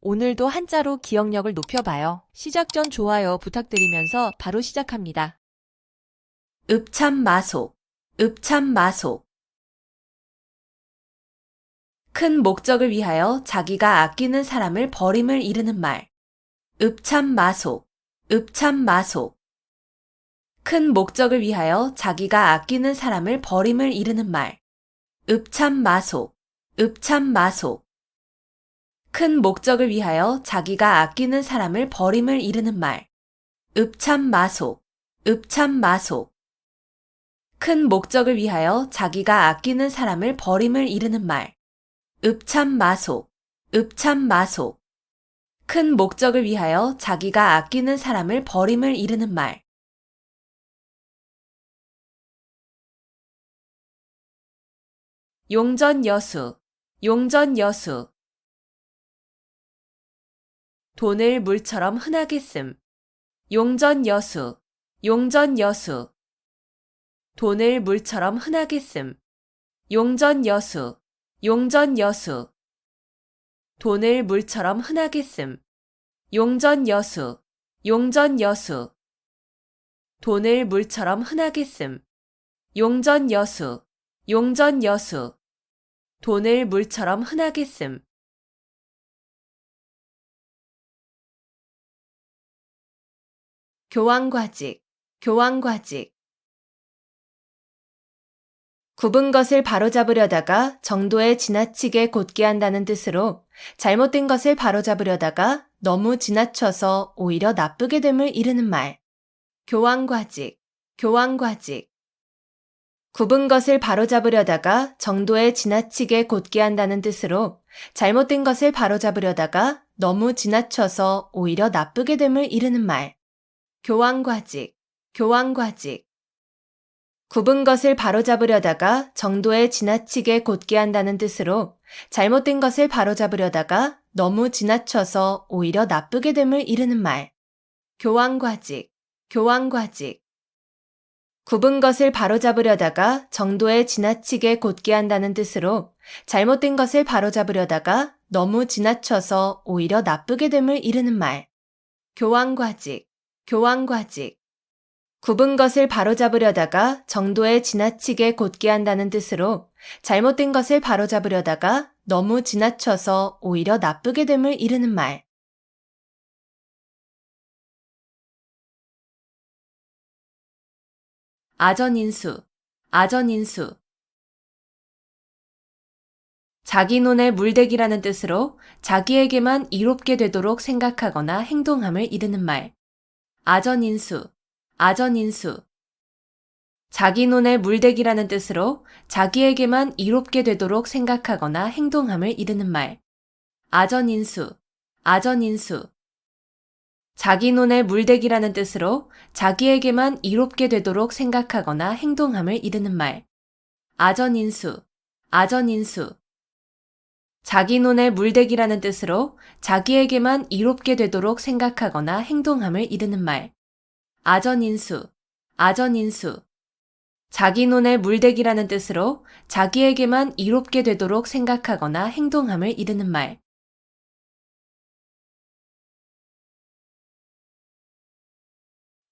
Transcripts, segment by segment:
오늘도 한자로 기억력을 높여봐요. 시작 전 좋아요 부탁드리면서 바로 시작합니다. 읍참마속, 읍참마속. 큰 목적을 위하여 자기가 아끼는 사람을 버림을 이르는 말. 읍참마속, 읍참마속. 큰 목적을 위하여 자기가 아끼는 사람을 버림을 이르는 말. 읍참마속, 읍참마속. 큰 목적을 위하여 자기가 아끼는 사람을 버림을 이르는 말. 읍참마속, 읍참마속. 큰 목적을 위하여 자기가 아끼는 사람을 버림을 이르는 말. 읍참마속, 읍참마속. 큰 목적을 위하여 자기가 아끼는 사람을 버림을 이르는 말. 용전여수, 용전여수. 돈을 물처럼 흔하게 씀. 용전여수, 용전여수. 돈을 물처럼 흔하게 씀. 용전여수, 용전여수. 돈을 물처럼 흔하게 씀. 용전여수, 용전여수. 돈을 물처럼 흔하게 씀. 용전여수, 용전여수. 돈을 물처럼 흔하게 씀. 교황과직, 교황과직. 굽은 것을 바로잡으려다가 정도에 지나치게 곧게 한다는 뜻으로 잘못된 것을 바로잡으려다가 너무 지나쳐서 오히려 나쁘게 됨을 이르는 말. 교황과직, 교황과직. 굽은 것을 바로잡으려다가 정도에 지나치게 곧게 한다는 뜻으로 잘못된 것을 바로잡으려다가 너무 지나쳐서 오히려 나쁘게 됨을 이르는 말. 교황과직, 교황과직. 굽은 것을 바로잡으려다가 정도에 지나치게 곧게 한다는 뜻으로 잘못된 것을 바로잡으려다가 너무 지나쳐서 오히려 나쁘게 됨을 이르는 말. 교황과직, 교황과직. 굽은 것을 바로잡으려다가 정도에 지나치게 곧게 한다는 뜻으로 잘못된 것을 바로잡으려다가 너무 지나쳐서 오히려 나쁘게 됨을 이르는 말. 교황과직, 교황과직. 굽은 것을 바로잡으려다가 정도에 지나치게 곧게 한다는 뜻으로 잘못된 것을 바로잡으려다가 너무 지나쳐서 오히려 나쁘게 됨을 이르는 말. 아전인수, 아전인수. 자기 눈에 물대기라는 뜻으로 자기에게만 이롭게 되도록 생각하거나 행동함을 이르는 말. 아전인수, 아전인수. 자기 눈에 물대기라는 뜻으로 자기에게만 이롭게 되도록 생각하거나 행동함을 이르는 말. 아전인수, 아전인수. 자기 눈에 물대기라는 뜻으로 자기에게만 이롭게 되도록 생각하거나 행동함을 이르는 말. 아전인수, 아전인수. 자기 눈에 물대기라는 뜻으로 자기에게만 이롭게 되도록 생각하거나 행동함을 이르는 말. 아전인수, 아전인수. 자기 눈에 물대기라는 뜻으로 자기에게만 이롭게 되도록 생각하거나 행동함을 이르는 말.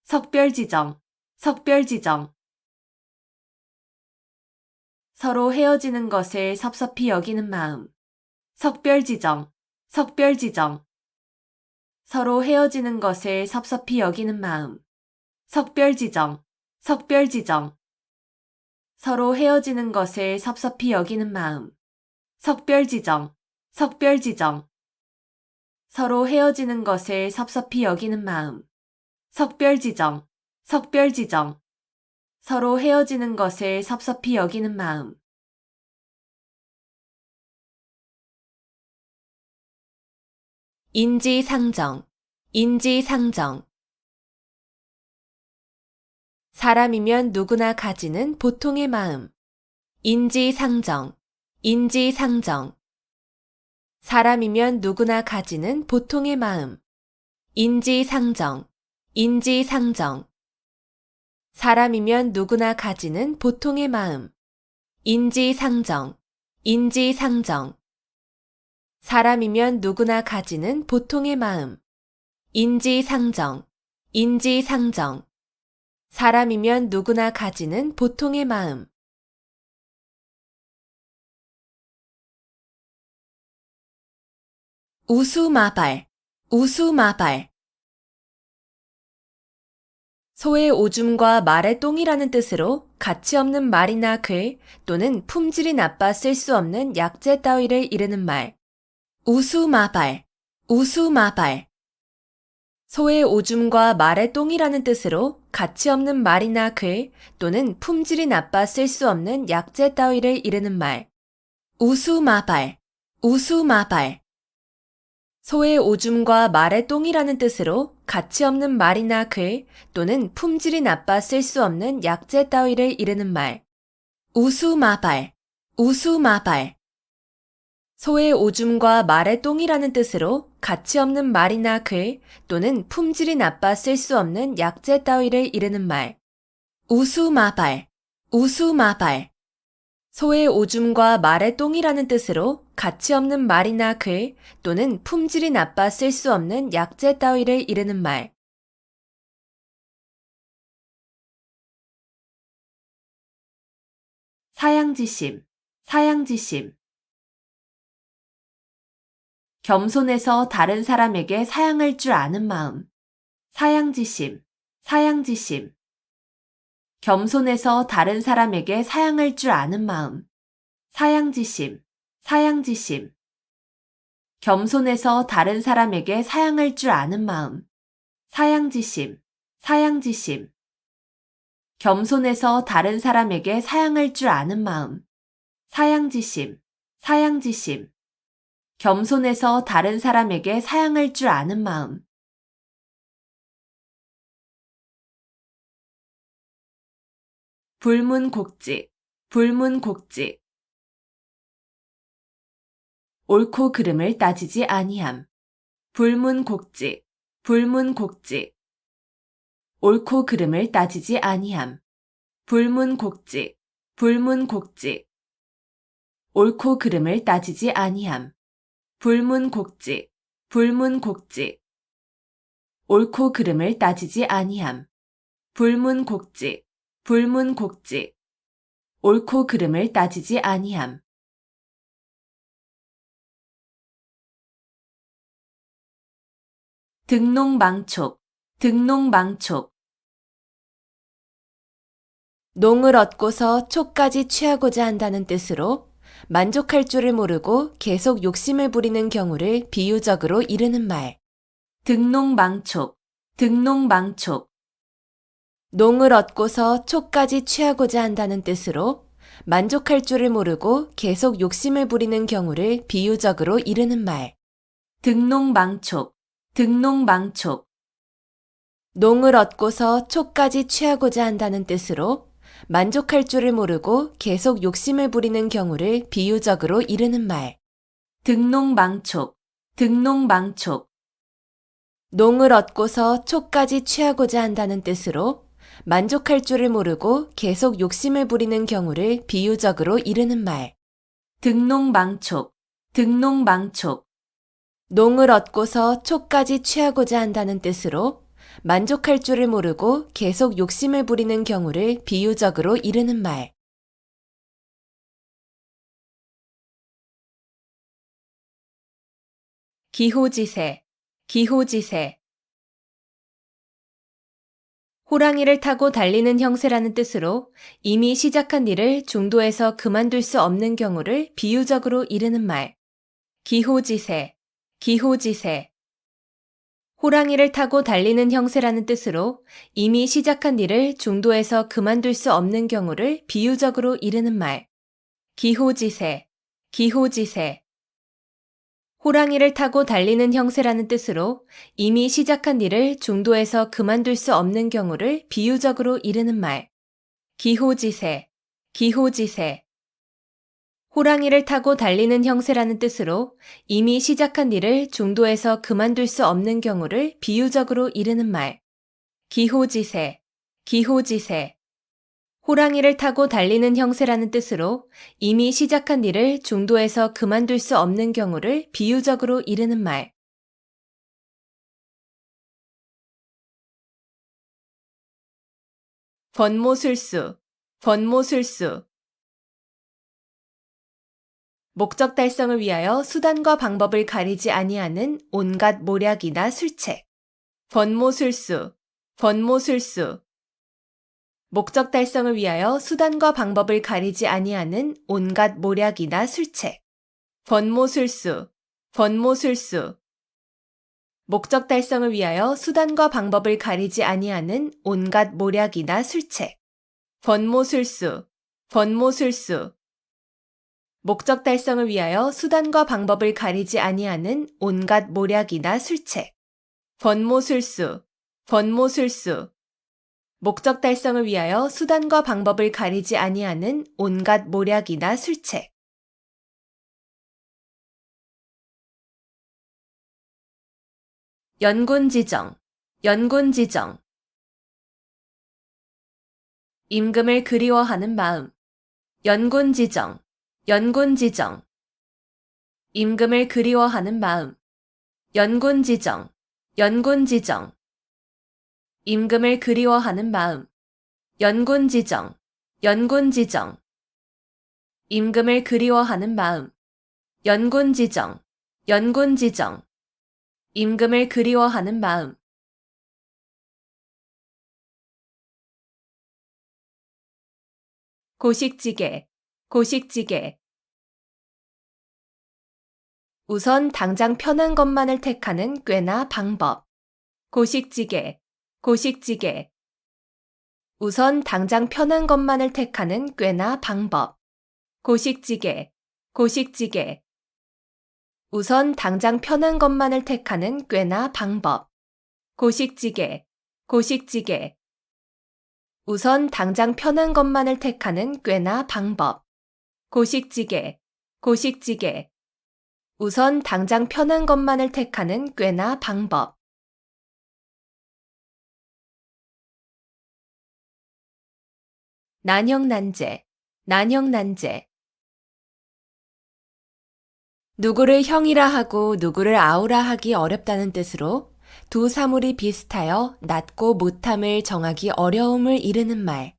석별지정, 석별지정. 서로 헤어지는 것을 섭섭히 여기는 마음. 석별지정, 석별지정. 서로 헤어지는 것을 섭섭히 여기는 마음. 석별지정, 석별지정. 서로 헤어지는 것을 섭섭히 여기는 마음. 석별지정, 석별지정. 서로 헤어지는 것을 섭섭히 여기는 마음. 석별지정, 석별지정. 서로 헤어지는 것을 섭섭히 여기는 마음. 인지상정, 인지상정. 사람이면 누구나 가지는 보통의 마음. 인지상정, 인지상정. 사람이면 누구나 가지는 보통의 마음. 인지상정, 인지상정. 사람이면 누구나 가지는 보통의 마음. 인지상정, 인지상정. 사람이면 누구나 가지는 보통의 마음. 인지상정, 인지상정. 사람이면 누구나 가지는 보통의 마음. 우수마발, 우수마발. 소의 오줌과 말의 똥이라는 뜻으로 가치 없는 말이나 글 또는 품질이 나빠 쓸 수 없는 약재 따위를 이르는 말. 우수마발, 우수마발. 소의 오줌과 말의 똥이라는 뜻으로 가치 없는 말이나 글 또는 품질이 나빠 쓸 수 없는 약재 따위를 이르는 말. 우수마발, 우수마발. 소의 오줌과 말의 똥이라는 뜻으로 가치 없는 말이나 글 또는 품질이 나빠 쓸 수 없는 약재 따위를 이르는 말. 우수마발, 우수마발. 소의 오줌과 말의 똥이라는 뜻으로 가치 없는 말이나 글 또는 품질이 나빠 쓸 수 없는 약재 따위를 이르는 말. 우수마발, 우수마발. 소의 오줌과 말의 똥이라는 뜻으로 가치 없는 말이나 글 또는 품질이 나빠 쓸 수 없는 약재 따위를 이르는 말. 사양지심, 사양지심. 겸손해서 다른 사람에게 사양할 줄 아는 마음. 사양지심, 사양지심. 겸손해서 다른 사람에게 사양할 줄 아는 마음. 사양지심, 사양지심. 겸손해서 다른 사람에게 사양할 줄 아는 마음. 사양지심, 사양지심. 겸손해서 다른 사람에게 사양할 줄 아는 마음. 사양지심, 사양지심. 겸손해서 다른 사람에게 사양할 줄 아는 마음. 불문곡직, 불문곡직. 옳고 그름을 따지지 아니함. 불문곡직, 불문곡직. 옳고 그름을 따지지 아니함. 불문곡직, 불문곡직. 옳고 그름을 따지지 아니함. 불문곡직, 불문곡직. 옳고 그름을 따지지 아니함. 불문곡직, 불문곡직. 옳고 그름을 따지지 아니함. 등농망촉, 등농망촉. 농을 얻고서 촉까지 취하고자 한다는 뜻으로 만족할 줄을 모르고 계속 욕심을 부리는 경우를 비유적으로 이르는 말. 등농망촉, 등농망촉. 농을 얻고서 촉까지 취하고자 한다는 뜻으로 만족할 줄을 모르고 계속 욕심을 부리는 경우를 비유적으로 이르는 말. 등농망촉, 등농망촉. 농을 얻고서 촉까지 취하고자 한다는 뜻으로 만족할 줄을 모르고 계속 욕심을 부리는 경우를 비유적으로 이르는 말. 등농망촉, 등농망촉. 농을 얻고서 촉까지 취하고자 한다는 뜻으로 만족할 줄을 모르고 계속 욕심을 부리는 경우를 비유적으로 이르는 말. 등농망촉, 등농망촉. 농을 얻고서 촉까지 취하고자 한다는 뜻으로 만족할 줄을 모르고 계속 욕심을 부리는 경우를 비유적으로 이르는 말. 기호지세, 기호지세. 호랑이를 타고 달리는 형세라는 뜻으로 이미 시작한 일을 중도에서 그만둘 수 없는 경우를 비유적으로 이르는 말. 기호지세, 기호지세. 호랑이를 타고 달리는 형세라는 뜻으로 이미 시작한 일을 중도에서 그만둘 수 없는 경우를 비유적으로 이르는 말. 기호지세, 기호지세. 호랑이를 타고 달리는 형세라는 뜻으로 이미 시작한 일을 중도에서 그만둘 수 없는 경우를 비유적으로 이르는 말. 기호지세, 기호지세. 호랑이를 타고 달리는 형세라는 뜻으로 이미 시작한 일을 중도에서 그만둘 수 없는 경우를 비유적으로 이르는 말. 기호지세, 기호지세. 호랑이를 타고 달리는 형세라는 뜻으로 이미 시작한 일을 중도에서 그만둘 수 없는 경우를 비유적으로 이르는 말. 번모술수, 번모술수. 목적 달성을 위하여 수단과 방법을 가리지 아니하는 온갖 모략이나 술책. 번모술수, 번모술수. 목적 달성을 위하여 수단과 방법을 가리지 아니하는 온갖 모략이나 술책. 번모술수, 번모술수. 목적 달성을 위하여 수단과 방법을 가리지 아니하는 온갖 모략이나 술책. 번모술수, 번모술수. 목적 달성을 위하여 수단과 방법을 가리지 아니하는 온갖 모략이나 술책. 번모술수, 번모술수. 목적 달성을 위하여 수단과 방법을 가리지 아니하는 온갖 모략이나 술책. 연곤지정, 연곤지정. 임금을 그리워하는 마음. 연곤지정, 연곤지정. 임금을 그리워하는 마음. 연곤지정, 연곤지정. 임금을 그리워하는 마음. 연곤지정, 연곤지정. 임금을 그리워하는 마음. 연곤지정, 연곤지정. 임금을 그리워하는 마음. 고식지게, 고식지게. 우선 당장 편한 것만을 택하는 꾀나 방법. 고식지게, 고식지게. 우선 당장 편한 것만을 택하는 꾀나 방법. 고식지게, 고식지게. 우선 당장 편한 것만을 택하는 꾀나 방법. 고식지게, 고식지게. 우선 당장 편한 것만을 택하는 꾀나 방법. 고식지게, 고식지게. 우선 당장 편한 것만을 택하는 꾀나 방법. 난형난제, 난형난제. 누구를 형이라 하고 누구를 아우라 하기 어렵다는 뜻으로 두 사물이 비슷하여 낮고 못함을 정하기 어려움을 이르는 말.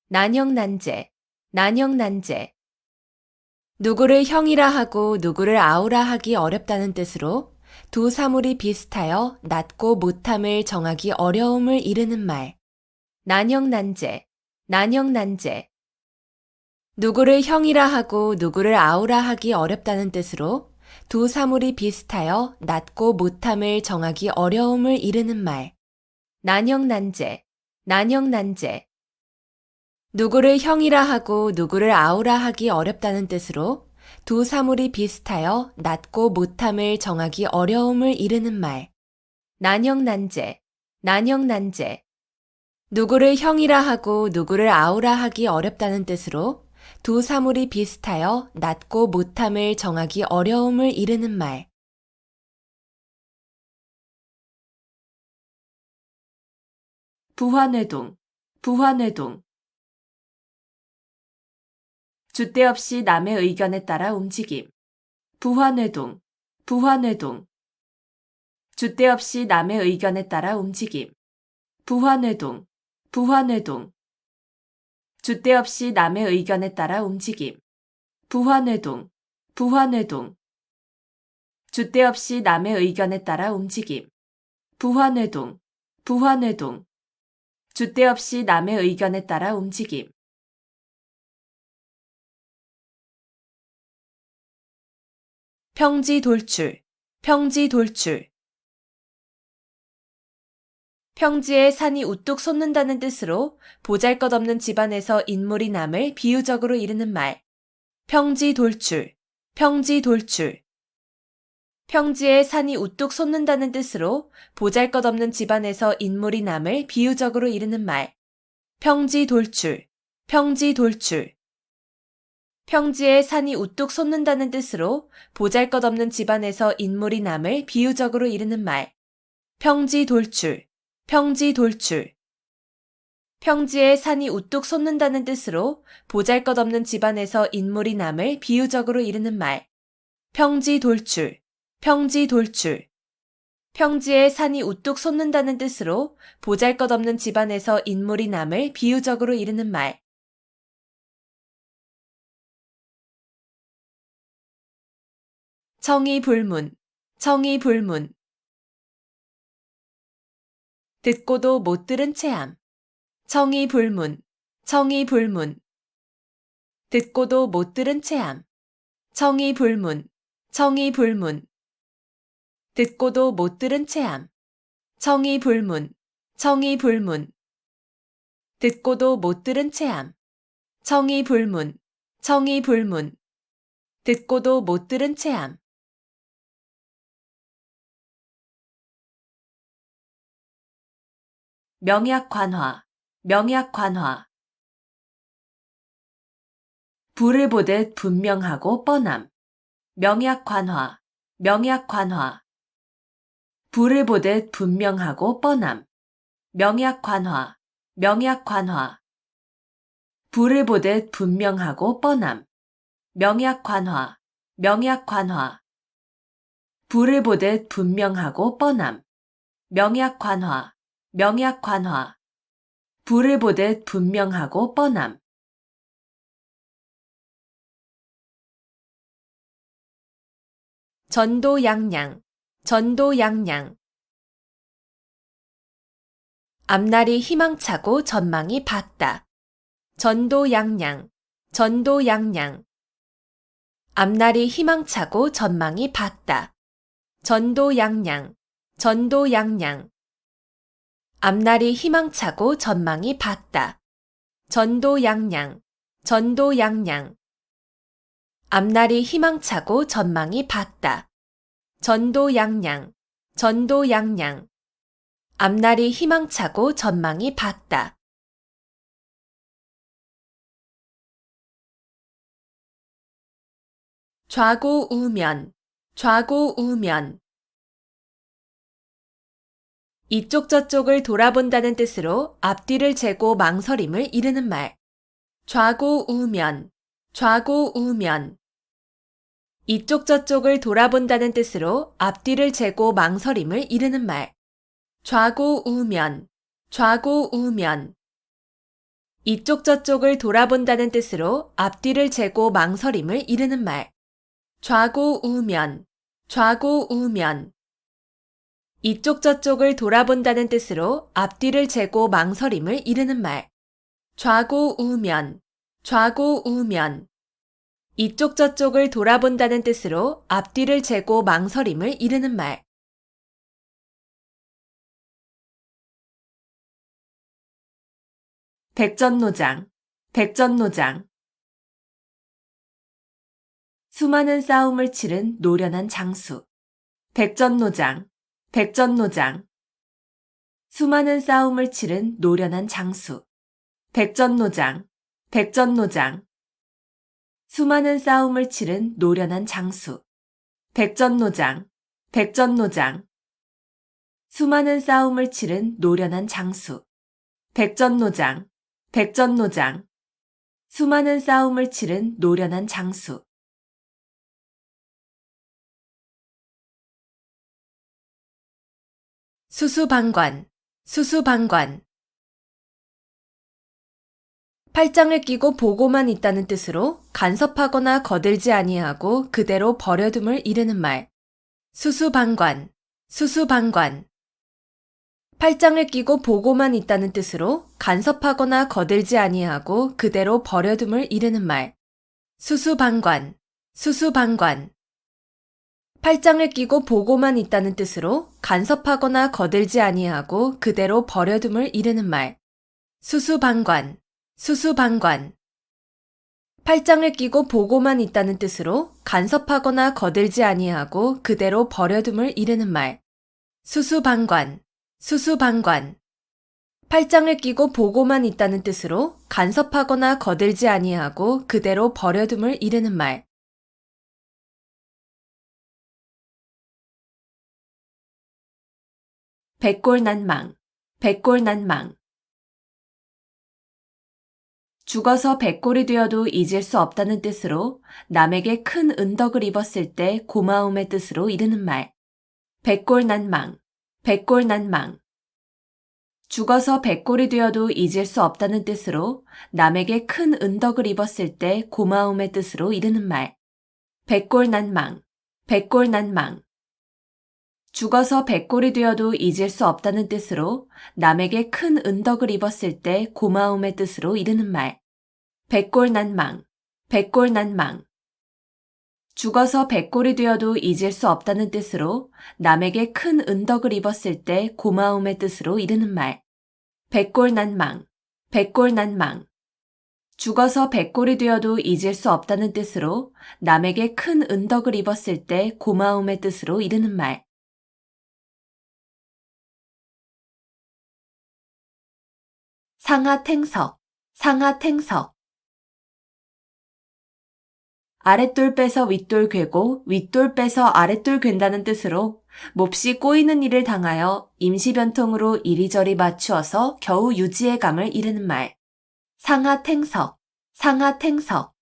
난형난제, 난형난제. 누구를 형이라 하고 누구를 아우라 하기 어렵다는 뜻으로 두 사물이 비슷하여 낮고 못함을 정하기 어려움을 이르는 말. 난형난제, 난형난제. 누구를 형이라 하고 누구를 아우라 하기 어렵다는 뜻으로 두 사물이 비슷하여 낮고 못함을 정하기 어려움을 이르는 말. 난형난제, 난형난제. 누구를 형이라 하고 누구를 아우라 하기 어렵다는 뜻으로 두 사물이 비슷하여 낮고 못함을 정하기 어려움을 이르는 말. 난형난제, 난형난제. 누구를 형이라 하고 누구를 아우라 하기 어렵다는 뜻으로 두 사물이 비슷하여 낮고 못함을 정하기 어려움을 이르는 말. 부화뇌동, 부화뇌동. 줏대 없이 남의 의견에 따라 움직임. 부화뇌동, 부화뇌동. 줏대 없이 남의 의견에 따라 움직임. 부화뇌동, 부화뇌동. 줏대 없이 남의 의견에 따라 움직임. 부화뇌동, 부화뇌동. 줏대 없이 남의 의견에 따라 움직임. 부화뇌동, 부화뇌동. 줏대 없이 남의 의견에 따라 움직임. 평지돌출, 평지돌출. 평지에 산이 우뚝 솟는다는 뜻으로 보잘것없는 집안에서 인물이 남을 비유적으로 이르는 말. 평지돌출, 평지돌출. 평지에 산이 우뚝 솟는다는 뜻으로 보잘것없는 집안에서 인물이 남을 비유적으로 이르는 말. 평지돌출, 평지돌출. 평지에 산이 우뚝 솟는다는 뜻으로 보잘것없는 집안에서 인물이 남을 비유적으로 이르는 말. 평지돌출, 평지돌출. 평지에 산이 우뚝 솟는다는 뜻으로 보잘것없는 집안에서 인물이 남을 비유적으로 이르는 말. 평지 돌출, 평지 돌출. 평지에 산이 우뚝 솟는다는 뜻으로 보잘것없는 집안에서 인물이 남을 비유적으로 이르는 말. 청이불문, 청이불문. 듣고도 못 들은 체함. 청이불문, 청이불문. 듣고도 못 들은 체함. 청이불문, 청이불문. 듣고도 못 들은 체함. 청이불문, 청이불문. 듣고도 못 들은 체함. 청이불문, 청이불문. 듣고도 못 들은 체함. 명약관화, 명약관화. 불을 보듯 분명하고 뻔함. 명약관화, 명약관화. 불을 보듯 분명하고 뻔함. 명약관화, 명약관화. 불을 보듯 분명하고 뻔함. 명약관화, 명약관화. 불을 보듯 분명하고 뻔함. 명약관화, 명약관화. 불을 보듯 분명하고 뻔함. 전도양양, 전도양양. 앞날이 희망차고 전망이 밝다. 전도양양, 전도양양. 앞날이 희망차고 전망이 밝다. 전도양양, 전도양양. 앞날이 희망차고 전망이 밝다. 전도양양, 전도양양. 앞날이 희망차고 전망이 밝다. 전도양양, 전도양양. 앞날이 희망차고 전망이 밝다. 좌고우면, 좌고우면. 이쪽 저쪽을 돌아본다는 뜻으로 앞뒤를 재고 망설임을 이르는 말. 좌고우면, 좌고우면. 이쪽 저쪽을 돌아본다는 뜻으로 앞뒤를 재고 망설임을 이르는 말. 좌고우면, 좌고우면. 이쪽 저쪽을 돌아본다는 뜻으로 앞뒤를 재고 망설임을 이르는 말. 좌고우면, 좌고우면. 이쪽 저쪽을 돌아본다는 뜻으로 앞뒤를 재고 망설임을 이르는 말. 좌고우면, 좌고우면. 이쪽 저쪽을 돌아본다는 뜻으로 앞뒤를 재고 망설임을 이르는 말. 백전노장, 백전노장. 수많은 싸움을 치른 노련한 장수. 백전노장, 백전노장. 수많은 싸움을 치른 노련한 장수. 백전노장, 백전노장. 수많은 싸움을 치른 노련한 장수. 백전노장, 백전노장. 수많은 싸움을 치른 노련한 장수. 백전노장, 백전노장. 수많은 싸움을 치른 노련한 장수. 수수방관, 수수방관. 팔짱을 끼고 보고만 있다는 뜻으로 간섭하거나 거들지 아니하고 그대로 버려둠을 이르는 말. 수수방관, 수수방관. 팔짱을 끼고 보고만 있다는 뜻으로 간섭하거나 거들지 아니하고 그대로 버려둠을 이르는 말. 수수방관, 수수방관. 팔짱을 끼고 보고만 있다는 뜻으로 간섭하거나 거들지 아니하고 그대로 버려둠을 이르는 말. 수수방관, 수수방관. 팔짱을 끼고 보고만 있다는 뜻으로 간섭하거나 거들지 아니하고 그대로 버려둠을 이르는 말. 수수방관, 수수방관. 팔짱을 끼고 보고만 있다는 뜻으로 간섭하거나 거들지 아니하고 그대로 버려둠을 이르는 말. 백골난망, 백골난망. 죽어서 백골이 되어도 잊을 수 없다는 뜻으로 남에게 큰 은덕을 입었을 때 고마움의 뜻으로 이르는 말. 백골난망, 백골난망. 죽어서 백골이 되어도 잊을 수 없다는 뜻으로 남에게 큰 은덕을 입었을 때 고마움의 뜻으로 이르는 말. 백골난망, 백골난망. 죽어서 백골이 되어도 잊을 수 없다는 뜻으로 남에게 큰 은덕을 입었을 때 고마움의 뜻으로 이르는 말. 백골난망, 백골난망. 죽어서 백골이 되어도 잊을 수 없다는 뜻으로 남에게 큰 은덕을 입었을 때 고마움의 뜻으로 이르는 말. 백골난망, 백골난망. 죽어서 백골이 되어도 잊을 수 없다는 뜻으로 남에게 큰 은덕을 입었을 때 고마움의 뜻으로 이르는 말. 상하탱석, 상하탱석. 아랫돌 빼서 윗돌 괴고 윗돌 빼서 아랫돌 괜다는 뜻으로 몹시 꼬이는 일을 당하여 임시변통으로 이리저리 맞추어서 겨우 유지의 감을 이르는 말. 상하탱석, 상하탱석.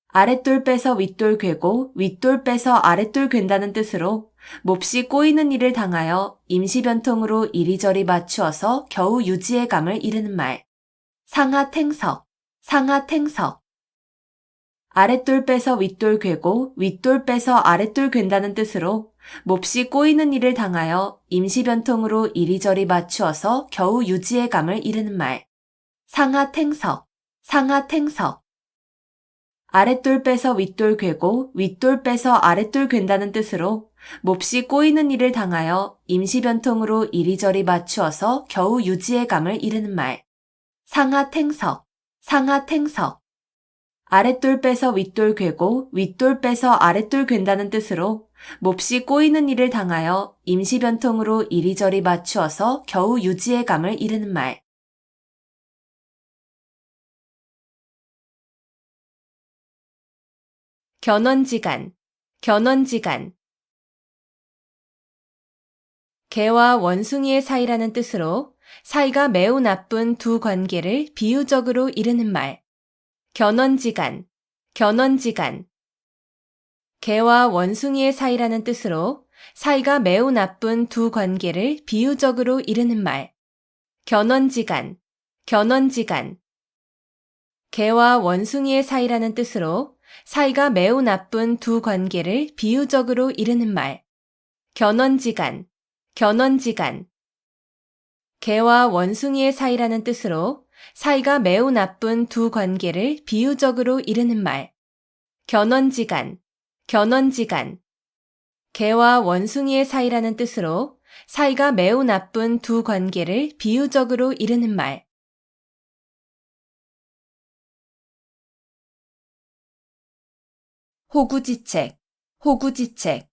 아랫돌 빼서 윗돌 괴고 윗돌 빼서 아랫돌 괜다는 뜻으로 몹시 꼬이는 일을 당하여 임시변통으로 이리저리 맞추어서 겨우 유지의 감을 이르는 말. 상하탱석, 상하탱석. 아랫돌 빼서 윗돌 괴고 윗돌 빼서 아랫돌 괜다는 뜻으로 몹시 꼬이는 일을 당하여 임시변통으로 이리저리 맞추어서 겨우 유지의 감을 이르는 말. 상하탱석, 상하탱석. 아랫돌 빼서 윗돌 괴고 윗돌 빼서 아랫돌 괜다는 뜻으로 몹시 꼬이는 일을 당하여 임시변통으로 이리저리 맞추어서 겨우 유지의 감을 이르는 말. 상하탱석, 상하탱석. 아랫돌 빼서 윗돌 괴고 윗돌 빼서 아랫돌 괜다는 뜻으로 몹시 꼬이는 일을 당하여 임시변통으로 이리저리 맞추어서 겨우 유지의 감을 이르는 말. 견원지간, 견원지간. 개와 원숭이의 사이라는 뜻으로 사이가 매우 나쁜 두 관계를 비유적으로 이르는 말. 견원지간, 견원지간. 개와 원숭이의 사이라는 뜻으로 사이가 매우 나쁜 두 관계를 비유적으로 이르는 말. 견원지간, 견원지간. 개와 원숭이의 사이라는 뜻으로 사이가 매우 나쁜 두 관계를 비유적으로 이르는 말. 견원지간, 견원지간. 개와 원숭이의 사이라는 뜻으로 사이가 매우 나쁜 두 관계를 비유적으로 이르는 말. 견원지간, 견원지간. 개와 원숭이의 사이라는 뜻으로 사이가 매우 나쁜 두 관계를 비유적으로 이르는 말. 호구지책, 호구지책.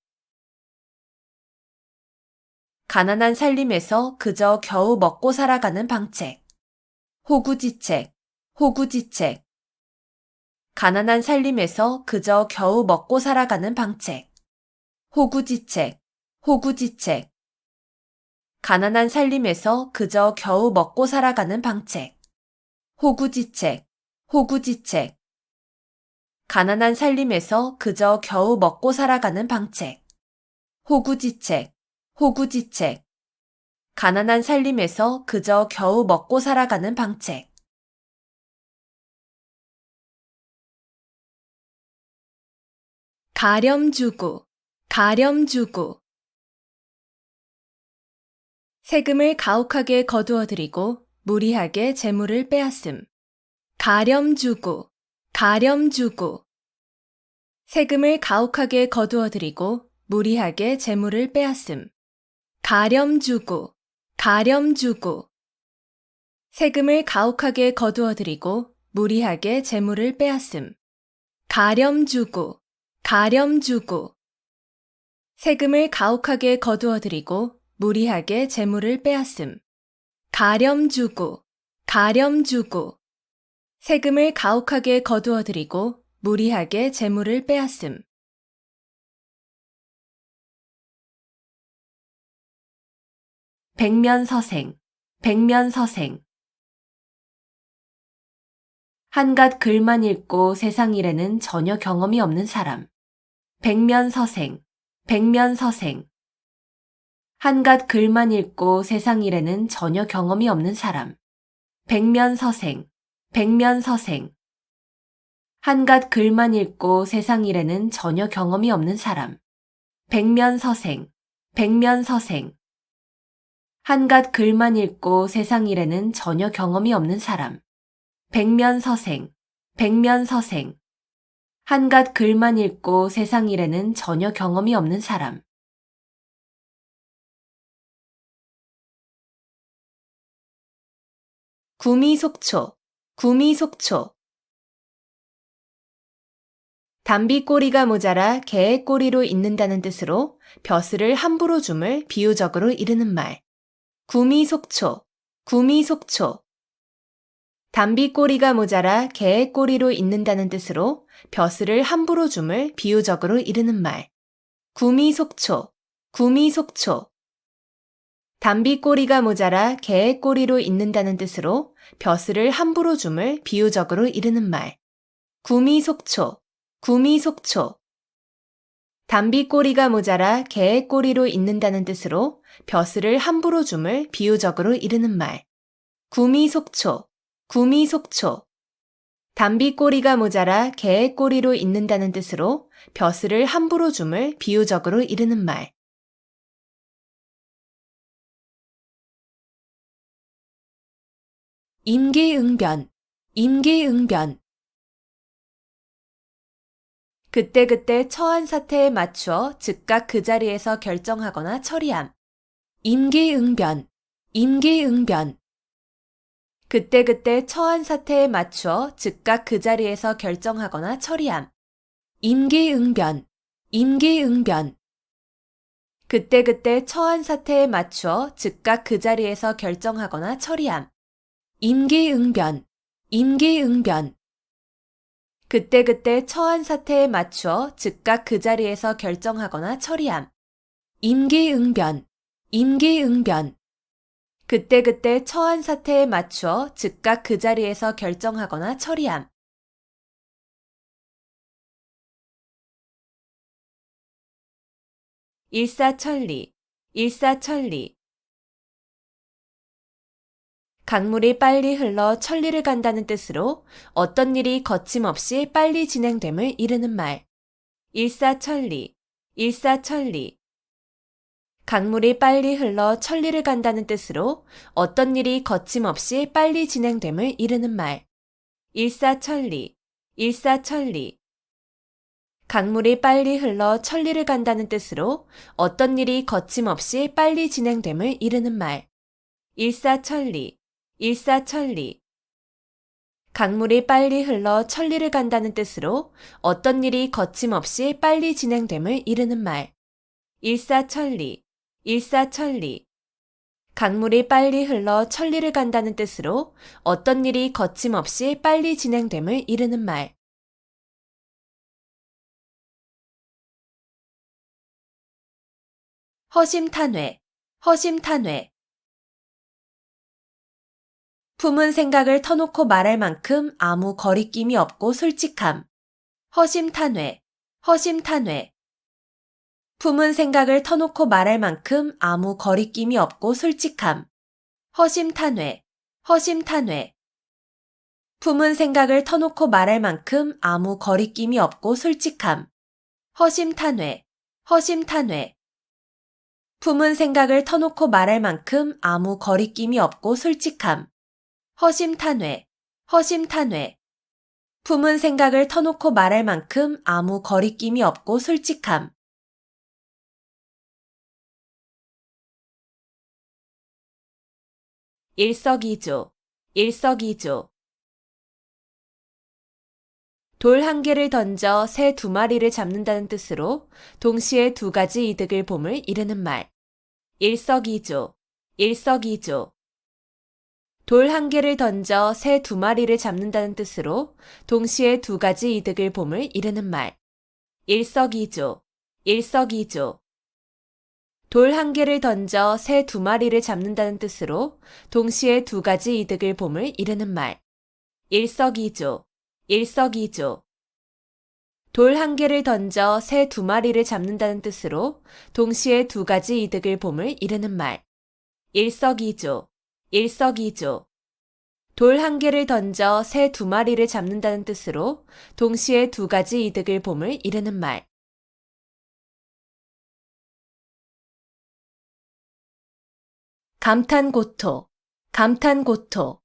가난한 살림에서 그저 겨우 먹고 살아가는 방책. 호구지책, 호구지책. 가난한 살림에서 그저 겨우 먹고 살아가는 방책. 호구지책, 호구지책. 가난한 살림에서 그저 겨우 먹고 살아가는 방책. 호구지책, 호구지책. 가난한 살림에서 그저 겨우 먹고 살아가는 방책. 호구지책, 호구지책. 가난한 살림에서 그저 겨우 먹고 살아가는 방책. 가렴주구, 가렴주구. 세금을 가혹하게 거두어들이고 무리하게 재물을 빼앗음. 가렴주구, 가렴주구. 세금을 가혹하게 거두어들이고 무리하게 재물을 빼앗음. 가렴주구, 가렴주구. 세금을 가혹하게 거두어들이고 무리하게 재물을 빼앗음. 가렴주구, 가렴주구. 세금을 가혹하게 거두어들이고 무리하게 재물을 빼앗음. 가렴주구, 가렴주구. 세금을 가혹하게 거두어들이고 무리하게 재물을 빼앗음. 백면서생, 백면서생. 한갓 글만 읽고 세상 일에는 전혀 경험이 없는 사람. 백면서생, 백면서생. 한갓 글만 읽고 세상 일에는 전혀 경험이 없는 사람. 백면서생, 백면서생. 한갓 글만 읽고 세상 일에는 전혀 경험이 없는 사람. 백면서생, 백면서생. 한갓 글만 읽고 세상 일에는 전혀 경험이 없는 사람. 백면서생, 백면서생. 한갓 글만 읽고 세상 일에는 전혀 경험이 없는 사람. 구미속초, 구미속초. 담비꼬리가 모자라 개의 꼬리로 있는다는 뜻으로 벼슬을 함부로 줌을 비유적으로 이르는 말. 구미속초, 구미속초. 담비꼬리가 모자라 개의 꼬리로 있는다는 뜻으로 벼슬을 함부로 줌을 비유적으로 이르는 말. 구미속초, 구미속초. 담비꼬리가 모자라 개의 꼬리로 있는다는 뜻으로 벼슬을 함부로 줌을 비유적으로 이르는 말. 구미속초, 구미속초. 담비꼬리가 모자라 개의 꼬리로 있는다는 뜻으로 벼슬을 함부로 줌을 비유적으로 이르는 말. 구미속초, 구미속초. 담비꼬리가 모자라 개의 꼬리로 있는다는 뜻으로 벼슬을 함부로 줌을 비유적으로 이르는 말. 임기응변, 임기응변. 그때그때 처한 사태에 맞추어 즉각 그 자리에서 결정하거나 처리함. 임기응변, 임기응변. 그때그때 처한 사태에 맞추어 즉각 그 자리에서 결정하거나 처리함. 임기응변, 임기응변. 그때그때 처한 사태에 맞추어 즉각 그 자리에서 결정하거나 처리함. 임기응변, 임기응변. 그때그때 처한 사태에 맞추어 즉각 그 자리에서 결정하거나 처리함. 임기응변, 임기응변. 그때그때 처한 사태에 맞추어 즉각 그 자리에서 결정하거나 처리함. 일사천리, 일사천리. 강물이 빨리 흘러 천리를 간다는 뜻으로 어떤 일이 거침없이 빨리 진행됨을 이르는 말. 일사천리, 일사천리. 강물이 빨리 흘러 천리를 간다는 뜻으로 어떤 일이 거침없이 빨리 진행됨을 이르는 말. 일사천리, 일사천리. 강물이 빨리 흘러 천리를 간다는 뜻으로 어떤 일이 거침없이 빨리 진행됨을 이르는 말. 일사천리, 일사천리. 강물이 빨리 흘러 천리를 간다는 뜻으로 어떤 일이 거침없이 빨리 진행됨을 이르는 말. 일사천리, 일사천리. 강물이 빨리 흘러 천리를 간다는 뜻으로 어떤 일이 거침없이 빨리 진행됨을 이르는 말. 허심탄회, 허심탄회. 품은 생각을 터놓고 말할 만큼 아무 거리낌이 없고 솔직함. 허심탄회, 허심탄회. 품은 생각을 터놓고 말할 만큼 아무 거리낌이 없고 솔직함. 허심탄회, 허심탄회. 품은 생각을 터놓고 말할 만큼 아무 거리낌이 없고 솔직함. 허심탄회, 허심탄회. 품은 생각을 터놓고 말할 만큼 아무 거리낌이 없고 솔직함. 허심탄회, 허심탄회. 품은 생각을 터놓고 말할 만큼 아무 거리낌이 없고 솔직함. 일석이조, 일석이조. 돌 한 개를 던져 새 두 마리를 잡는다는 뜻으로 동시에 두 가지 이득을 봄을 이르는 말. 일석이조, 일석이조. 돌 한 개를 던져 새 두 마리를 잡는다는 뜻으로 동시에 두 가지 이득을 봄을 이르는 말. 일석이조, 일석이조. 돌 한 개를 던져 새 두 마리를 잡는다는 뜻으로 동시에 두 가지 이득을 봄을 이르는 말. 일석이조, 일석이조. 돌 한 개를 던져 새 두 마리를 잡는다는 뜻으로 동시에 두 가지 이득을 봄을 이르는 말. 일석이조, 일석이조. 돌 한 개를 던져 새 두 마리를 잡는다는 뜻으로 동시에 두 가지 이득을 봄을 이르는 말. 감탄고토, 감탄고토.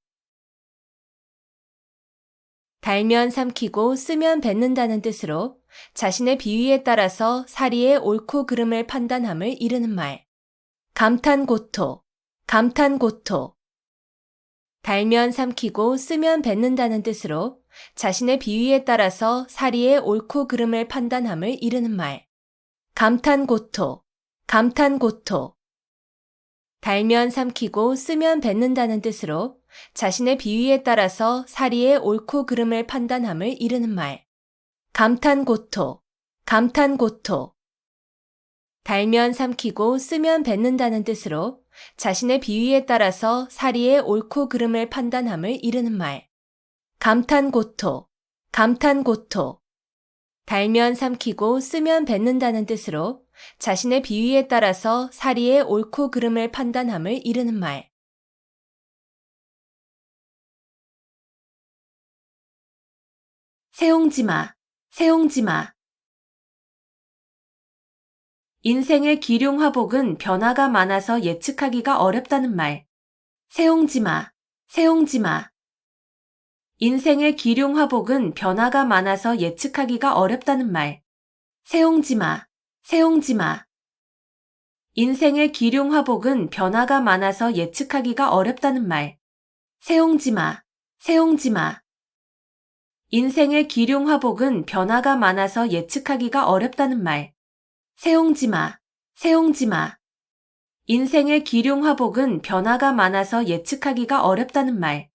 달면 삼키고 쓰면 뱉는다는 뜻으로 자신의 비위에 따라서 사리의 옳고 그름을 판단함을 이르는 말. 감탄고토, 감탄고토. 달면 삼키고 쓰면 뱉는다는 뜻으로 자신의 비위에 따라서 사리의 옳고 그름을 판단함을 이르는 말. 감탄고토, 감탄고토. 달면 삼키고 쓰면 뱉는다는 뜻으로 자신의 비위에 따라서 사리의 옳고 그름을 판단함을 이르는 말. 감탄고토, 감탄고토. 달면 삼키고 쓰면 뱉는다는 뜻으로 자신의 비위에 따라서 사리의 옳고 그름을 판단함을 이르는 말. 감탄고토, 감탄고토. 달면 삼키고 쓰면 뱉는다는 뜻으로 자신의 비위에 따라서 사리의 옳고 그름을 판단함을 이르는 말. 세옹지마, 세옹지마. 인생의 기륭화복은 변화가 많아서 예측하기가 어렵다는 말. 세옹지마, 세옹지마. 인생의 기륭화복은 변화가 많아서 예측하기가 어렵다는 말. 세옹지마, 세옹지마. 인생의 기륭화복은 변화가 많아서 예측하기가 어렵다는 말. 세옹지마, 세옹지마. 인생의 기륭화복은 변화가 많아서 예측하기가 어렵다는 말. 세옹지마, 세옹지마. 인생의 기륭화복은 변화가 많아서 예측하기가 어렵다는 말.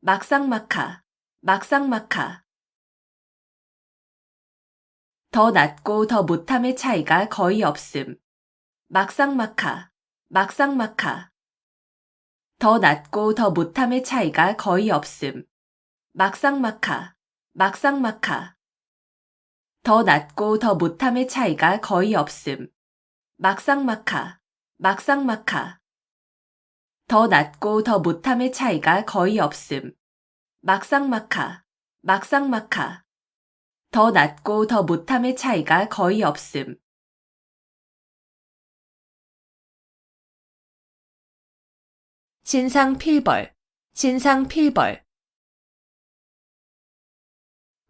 막상막하, 막상막하. 더 낫고 더 못함의 차이가 거의 없음. 막상막하, 막상막하. 더 낫고 더 못함의 차이가 거의 없음. 막상막하, 막상막하. 더 낫고 더 못함의 차이가 거의 없음. 막상막하, 막상막하. 더 낫고 더 못함의 차이가 거의 없음. 막상막하, 막상막하. 더 낫고 더 못함의 차이가 거의 없음. 신상필벌, 신상필벌.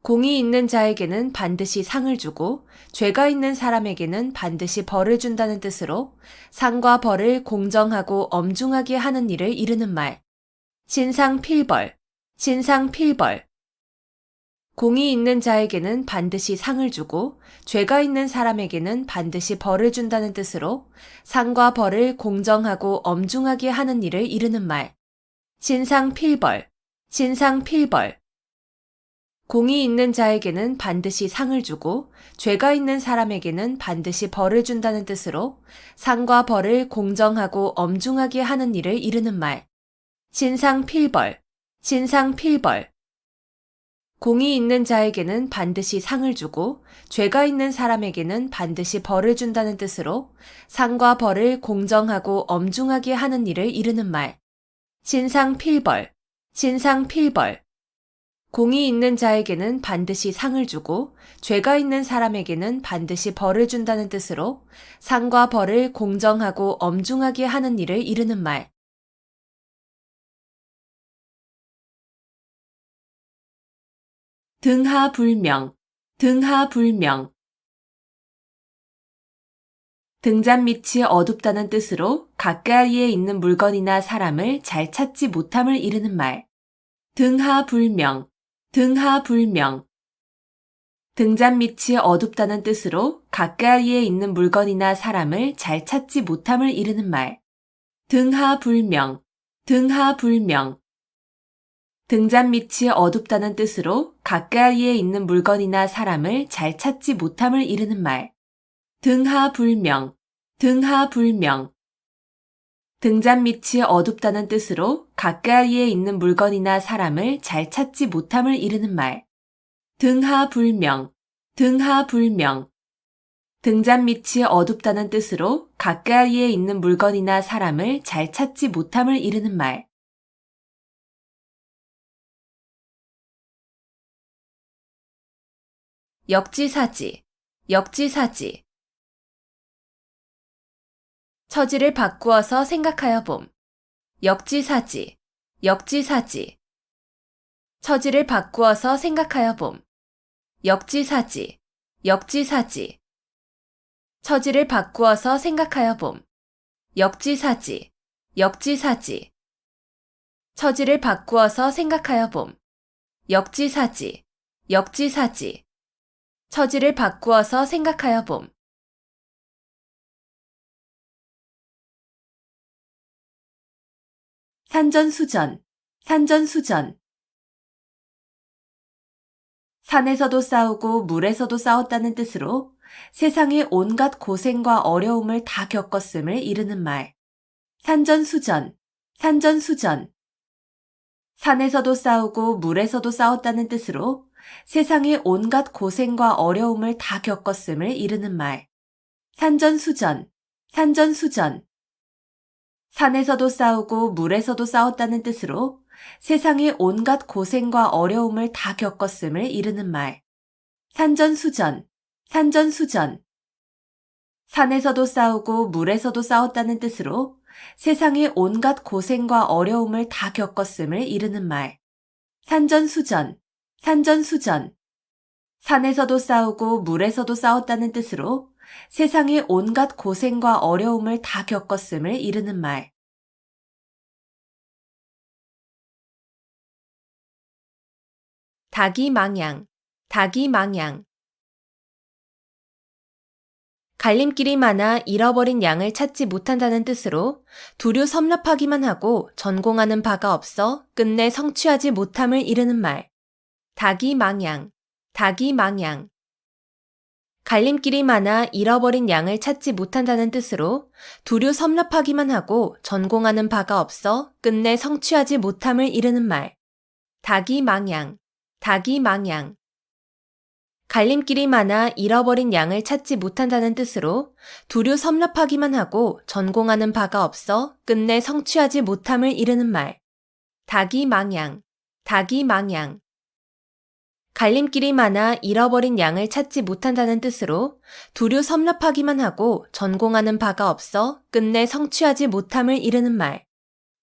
공이 있는 자에게는 반드시 상을 주고 죄가 있는 사람에게는 반드시 벌을 준다는 뜻으로 상과 벌을 공정하고 엄중하게 하는 일을 이르는 말. 신상필벌, 신상필벌. 공이 있는 자에게는 반드시 상을 주고 죄가 있는 사람에게는 반드시 벌을 준다는 뜻으로 상과 벌을 공정하고 엄중하게 하는 일을 이르는 말. 신상필벌, 신상필벌. 공이 있는 자에게는 반드시 상을 주고 죄가 있는 사람에게는 반드시 벌을 준다는 뜻으로 상과 벌을 공정하고 엄중하게 하는 일을 이르는 말. 신상필벌, 신상필벌. 공이 있는 자에게는 반드시 상을 주고 죄가 있는 사람에게는 반드시 벌을 준다는 뜻으로 상과 벌을 공정하고 엄중하게 하는 일을 이르는 말. 신상필벌, 신상필벌. 공이 있는 자에게는 반드시 상을 주고 죄가 있는 사람에게는 반드시 벌을 준다는 뜻으로 상과 벌을 공정하고 엄중하게 하는 일을 이르는 말. 등하불명, 등하불명. 등잔 밑이 어둡다는 뜻으로 가까이에 있는 물건이나 사람을 잘 찾지 못함을 이르는 말. 등하불명, 등하불명. 등잔 밑이 어둡다는 뜻으로 가까이에 있는 물건이나 사람을 잘 찾지 못함을 이르는 말. 등하불명, 등하불명. 등잔 밑이 어둡다는 뜻으로 가까이에 있는 물건이나 사람을 잘 찾지 못함을 이르는 말. 등하불명, 등하불명. 등잔 밑이 어둡다는 뜻으로 가까이에 있는 물건이나 사람을 잘 찾지 못함을 이르는 말. 등하불명, 등하불명. 등잔 밑이 어둡다는 뜻으로 가까이에 있는 물건이나 사람을 잘 찾지 못함을 이르는 말. 역지사지, 역지사지. 처지를 바꾸어서 생각하여 봄. 역지사지, 역지사지. 처지를 바꾸어서 생각하여 봄. 역지사지, 역지사지. 처지를 바꾸어서 생각하여 봄. 역지사지, 역지사지. 처지를 바꾸어서 생각하여 봄. 역지사지, 역지사지. 처지를 바꾸어서 생각하여 봄. 산전수전, 산전수전. 산에서도 싸우고 물에서도 싸웠다는 뜻으로 세상의 온갖 고생과 어려움을 다 겪었음을 이르는 말. 산전수전, 산전수전. 산에서도 싸우고 물에서도 싸웠다는 뜻으로 세상의 온갖 고생과 어려움을 다 겪었음을 이르는 말. 산전수전, 산전수전. 산에서도 싸우고 물에서도 싸웠다는 뜻으로 세상의 온갖 고생과 어려움을 다 겪었음을 이르는 말. 산전수전, 산전수전. 산에서도 싸우고 물에서도 싸웠다는 뜻으로 세상의 온갖 고생과 어려움을 다 겪었음을 이르는 말. 산전수전, 산전수전. 산에서도 싸우고 물에서도 싸웠다는 뜻으로 세상의 온갖 고생과 어려움을 다 겪었음을 이르는 말. 닭이망양, 닭이망양. 갈림길이 많아 잃어버린 양을 찾지 못한다는 뜻으로 두루 섭렵하기만 하고 전공하는 바가 없어 끝내 성취하지 못함을 이르는 말. 닭이망양, 닭이망양. 갈림길이 많아 잃어버린 양을 찾지 못한다는 뜻으로 두루 섭렵하기만 하고 전공하는 바가 없어 끝내 성취하지 못함을 이르는 말. 닭이망양, 닭이망양. 갈림길이 많아 잃어버린 양을 찾지 못한다는 뜻으로 두루 섭렵하기만 하고 전공하는 바가 없어 끝내 성취하지 못함을 이르는 말. 닭이망양, 닭이망양. 갈림길이 많아 잃어버린 양을 찾지 못한다는 뜻으로 두루 섭렵하기만 하고 전공하는 바가 없어 끝내 성취하지 못함을 이르는 말.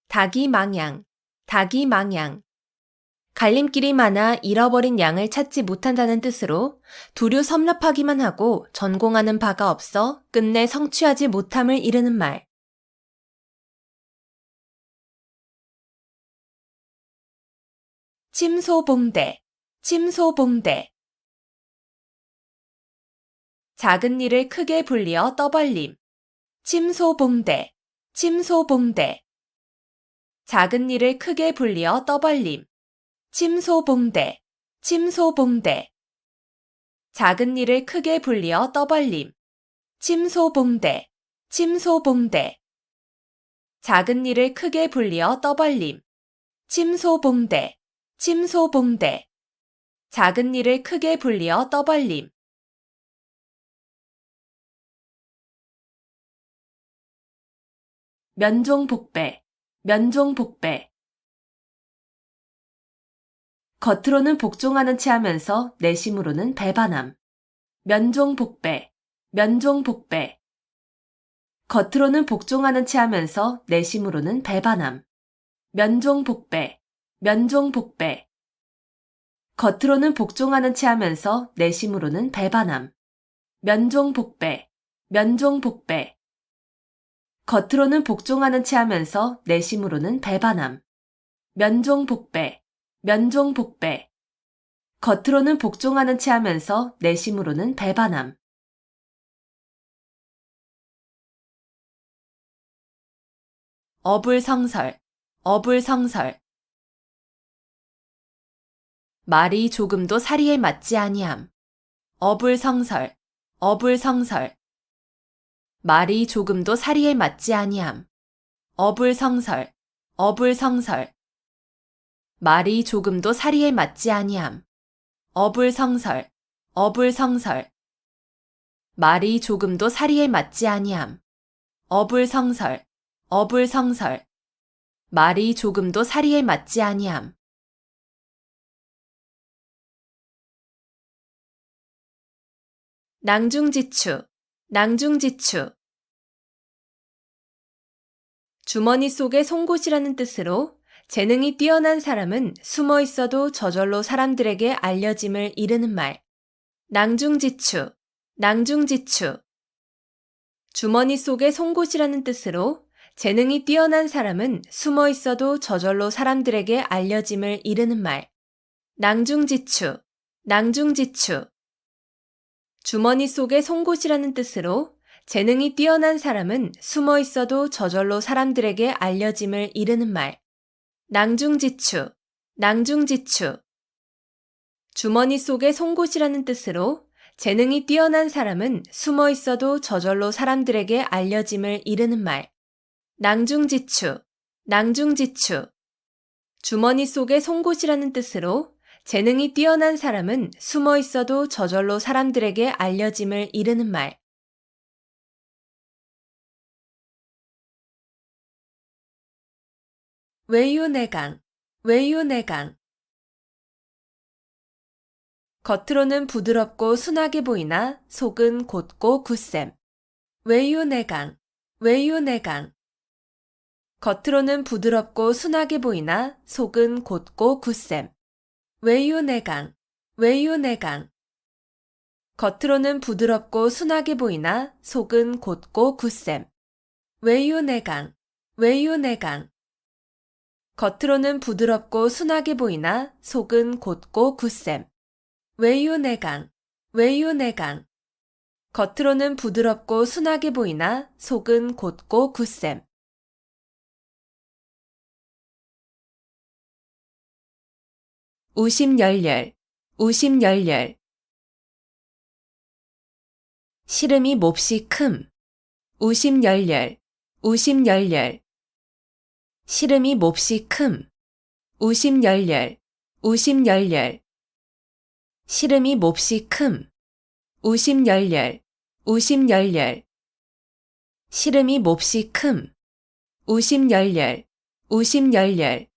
닭이망양, 닭이망양. 갈림길이 많아 잃어버린 양을 찾지 못한다는 뜻으로 두루 섭렵하기만 하고 전공하는 바가 없어 끝내 성취하지 못함을 이르는 말. 침소봉대, 침소봉대. 작은 일을 크게 불리어 떠벌림. 침소봉대, 침소봉대. 작은 일을 크게 불리어 떠벌림. 침소봉대, 침소봉대. 작은 일을 크게 불리어 떠벌림. 침소봉대, 침소봉대. 작은 일을 크게 불리어 떠벌림. 침소봉대, 침소봉대. 작은 일을 크게 불리어 떠벌림. 면종복배, 면종복배. 겉으로는 복종하는 체 하면서 내심으로는 배반함. 면종복배, 면종복배. 겉으로는 복종하는 체 하면서 내심으로는 배반함. 면종복배, 면종복배. 겉으로는 복종하는 체 하면서 내심으로는 배반함. 면종복배, 면종복배. 겉으로는 복종하는 체 하면서 내심으로는 배반함. 면종복배, 면종복배. 겉으로는 복종하는 체 하면서 내심으로는 배반함. 어불성설, 어불성설. 말이 조금도 사리에 맞지 아니함. 어불성설, 어불성설. 말이 조금도 사리에 맞지 아니함. 어불성설, 어불성설. 말이 조금도 사리에 맞지 아니함. 어불성설, 어불성설. 말이 조금도 사리에 맞지 아니함. 어불성설, 어불성설. 말이 조금도 사리에 맞지 아니함. 낭중지추, 낭중지추. 주머니 속에 송곳이라는 뜻으로 재능이 뛰어난 사람은 숨어 있어도 저절로 사람들에게 알려짐을 이르는 말. 낭중지추, 낭중지추. 주머니 속에 송곳이라는 뜻으로 재능이 뛰어난 사람은 숨어 있어도 저절로 사람들에게 알려짐을 이르는 말. 낭중지추, 낭중지추. 주머니 속에 송곳이라는 뜻으로 재능이 뛰어난 사람은 숨어 있어도 저절로 사람들에게 알려짐을 이르는 말. 낭중지추, 낭중지추. 주머니 속에 송곳이라는 뜻으로 재능이 뛰어난 사람은 숨어 있어도 저절로 사람들에게 알려짐을 이르는 말. 낭중지추, 낭중지추. 주머니 속에 송곳이라는 뜻으로 재능이 뛰어난 사람은 숨어 있어도 저절로 사람들에게 알려짐을 이르는 말. 외유내강, 외유내강. 겉으로는 부드럽고 순하게 보이나 속은 곧고 굳셈. 외유내강, 외유내강. 겉으로는 부드럽고 순하게 보이나 속은 곧고 굳셈. 외유내강, 외유내강. 겉으로는 부드럽고 순하게 보이나 속은 곧고 굳셈. 외유내강, 외유내강. 겉으로는 부드럽고 순하게 보이나 속은 곧고 굳셈. 외유내강, 외유내강. 겉으로는 부드럽고 순하게 보이나 속은 곧고 굳셈. 우심열렬, 우심열렬. 시름이 몹시 큼. 우심열렬, 우심열렬. 시름이 몹시 큼. 우심열렬, 우심열렬. 시름이 몹시 큼. 우심열렬, 우심열렬. 시름이 몹시 큼. 우심열렬, 우심열렬.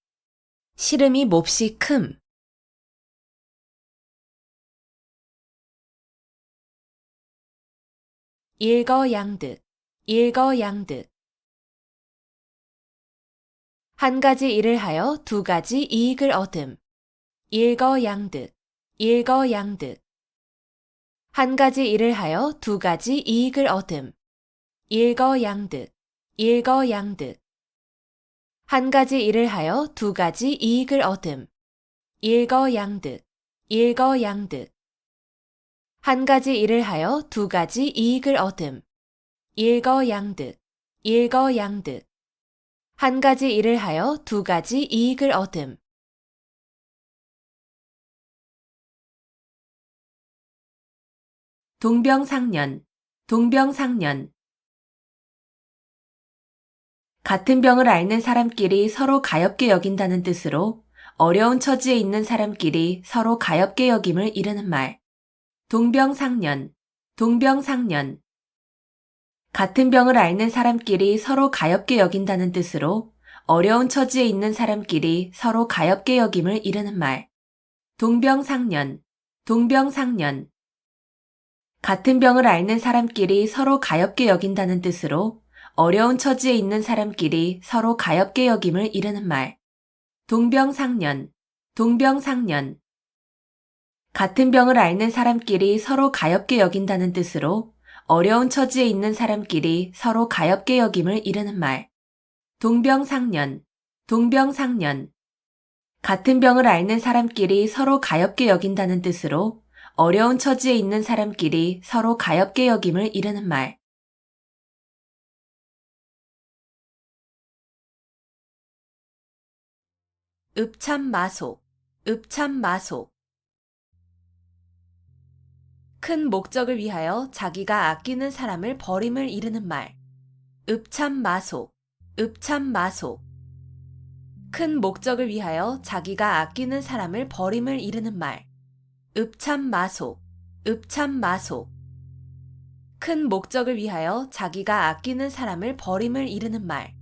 시름이 몹시 큼. 일거양득, 일거양득. 한 가지 일을 하여 두 가지 이익을 얻음. 일거양득, 일거양득. 한 가지 일을 하여 두 가지 이익을 얻음. 일거양득, 일거양득. 한 가지 일을 하여 두 가지 이익을 얻음. 일거양득, 일거양득. 한 가지 일을 하여 두 가지 이익을 얻음. 일거양득, 일거양득. 한 가지 일을 하여 두 가지 이익을 얻음. 동병상련, 동병상련. 같은 병을 앓는 사람끼리 서로 가엾게 여긴다는 뜻으로 어려운 처지에 있는 사람끼리 서로 가엾게 여김을 이르는 말. 동병상련, 동병상련. 같은 병을 앓는 사람끼리 서로 가엾게 여긴다는 뜻으로 어려운 처지에 있는 사람끼리 서로 가엾게 여김을 이르는 말. 동병상련, 동병상련. 같은 병을 앓는 사람끼리 서로 가엾게 여긴다는 뜻으로 어려운 처지에 있는 사람끼리 서로 가엾게 여김을 이르는 말. 동병상련, 동병상련. 같은 병을 앓는 사람끼리 서로 가엾게 여긴다는 뜻으로 어려운 처지에 있는 사람끼리 서로 가엾게 여김을 이르는 말. 동병상련, 동병상련. 같은 병을 앓는 사람끼리 서로 가엾게 여긴다는 뜻으로 어려운 처지에 있는 사람끼리 서로 가엾게 여김을 이르는 말. 읍참마속, 읍참마속. 큰 목적을 위하여 자기가 아끼는 사람을 버림을 이르는 말. 읍참마속, 읍참마소. 큰 목적을 위하여 자기가 아끼는 사람을 버림을 이르는 말. 읍참마소. 읍참마소. 큰 목적을 위하여 자기가 아끼는 사람을 버림을 이르는 말.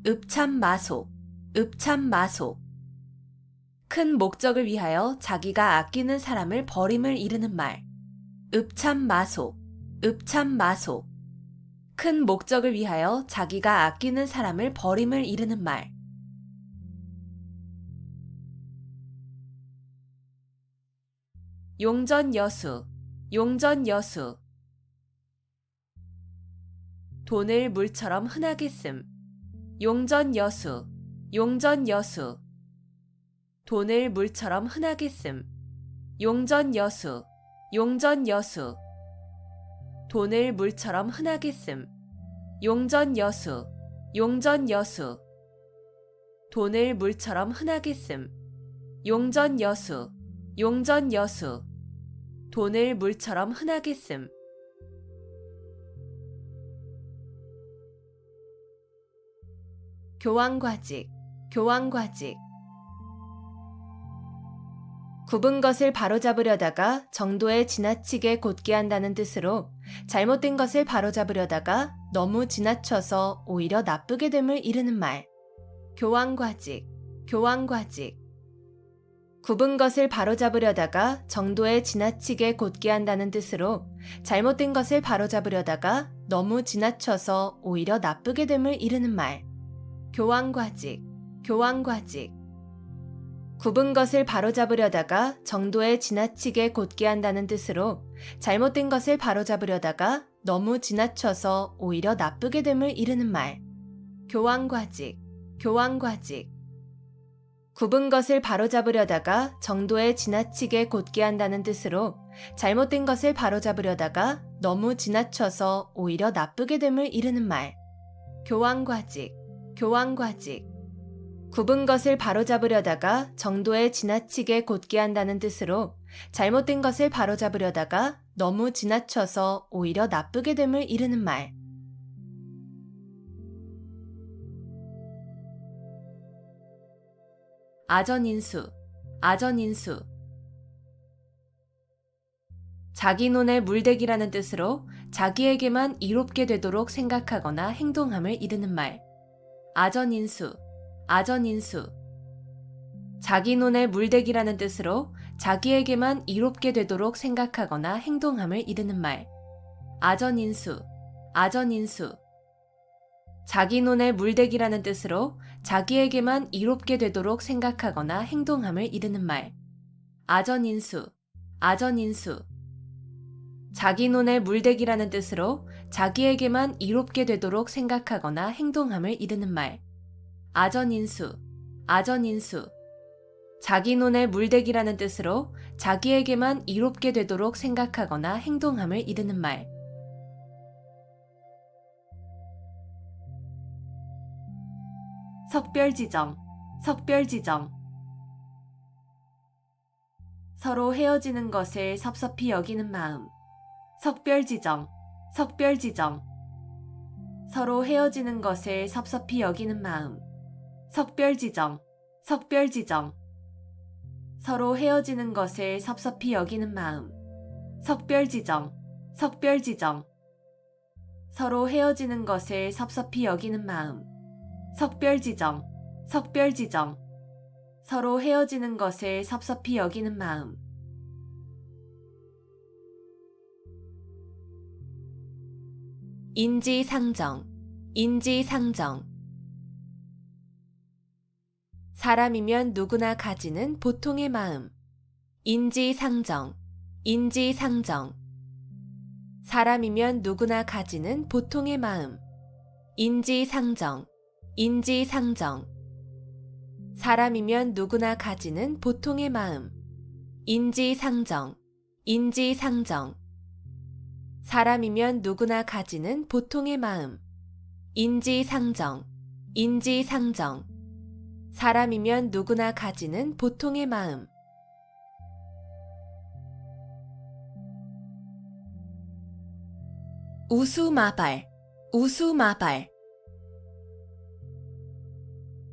읍참마소. 읍참마소. 큰 목적을 위하여 자기가 아끼는 사람을 버림을 이르는 말. 읍참마소. 읍참마소. 큰 목적을 위하여 자기가 아끼는 사람을 버림을 이르는 말. 용전여수. 용전여수. 돈을 물처럼 흔하게 씀. 용전여수. 용전여수. 돈을 물처럼 흔하게 씀. 용전여수. 용전여수. 돈을 물처럼 흔하게 씀. 용전여수. 용전여수. 돈을 물처럼 흔하게 씀. 용전여수. 용전여수. 돈을 물처럼 흔하게 씀. 교황과직. 교황과직. 굽은 것을 바로잡으려다가 정도에 지나치게 곧게 한다는 뜻으로 잘못된 것을 바로잡으려다가 너무 지나쳐서 오히려 나쁘게 됨을 이르는 말. 교황과직. 교황과직. 굽은 것을 바로잡으려다가 정도에 지나치게 곧게 한다는 뜻으로 잘못된 것을 바로잡으려다가 너무 지나쳐서 오히려 나쁘게 됨을 이르는 말. 교황과직. 교황과직. 굽은 것을 바로잡으려다가 정도에 지나치게 곧게 한다는 뜻으로 잘못된 것을 바로잡으려다가 너무 지나쳐서 오히려 나쁘게 됨을 이르는 말. 교황과직. 교황과직. 굽은 것을 바로잡으려다가 정도에 지나치게 곧게 한다는 뜻으로 잘못된 것을 바로잡으려다가 너무 지나쳐서 오히려 나쁘게 됨을 이르는 말. 교황과직. 교황과직. 굽은 것을 바로잡으려다가 정도에 지나치게 곧게 한다는 뜻으로 잘못된 것을 바로잡으려다가 너무 지나쳐서 오히려 나쁘게 됨을 이르는 말. 아전인수. 아전인수. 자기 눈에 물대기라는 뜻으로 자기에게만 이롭게 되도록 생각하거나 행동함을 이르는 말. 아전인수. 아전인수. 자기 눈에 물대기라는 뜻으로 자기에게만 이롭게 되도록 생각하거나 행동함을 이르는 말. 아전인수. 아전인수. 자기 눈에 물대기라는 뜻으로 자기에게만 이롭게 되도록 생각하거나 행동함을 이르는 말. 아전인수. 아전인수. 자기 눈에 물대기라는 뜻으로 자기에게만 이롭게 되도록 생각하거나 행동함을 이르는 말. 아전인수. 아전인수. 자기 눈에 물대기라는 뜻으로 자기에게만 이롭게 되도록 생각하거나 행동함을 이르는 말. 석별지정. 석별지정. 서로 헤어지는 것을 섭섭히 여기는 마음. 석별지정. 석별지정. 서로 헤어지는 것을 섭섭히 여기는 마음. 석별지정. 석별지정. 서로 헤어지는 것을 섭섭히 여기는 마음. 석별지정. 석별지정. 서로 헤어지는 것을 섭섭히 여기는 마음. 석별지정. 석별지정. 서로 헤어지는 것을 섭섭히 여기는 마음. 인지상정. 인지상정. 사람이면 누구나 가지는 보통의 마음. 인지상정. 인지상정. 사람이면 누구나 가지는 보통의 마음. 인지상정. 인지상정. 사람이면 누구나 가지는 보통의 마음. 인지상정. 인지상정. 사람이면 누구나 가지는 보통의 마음. 인지상정. 인지상정. 사람이면 누구나 가지는 보통의 마음. 우수마발. 우수마발.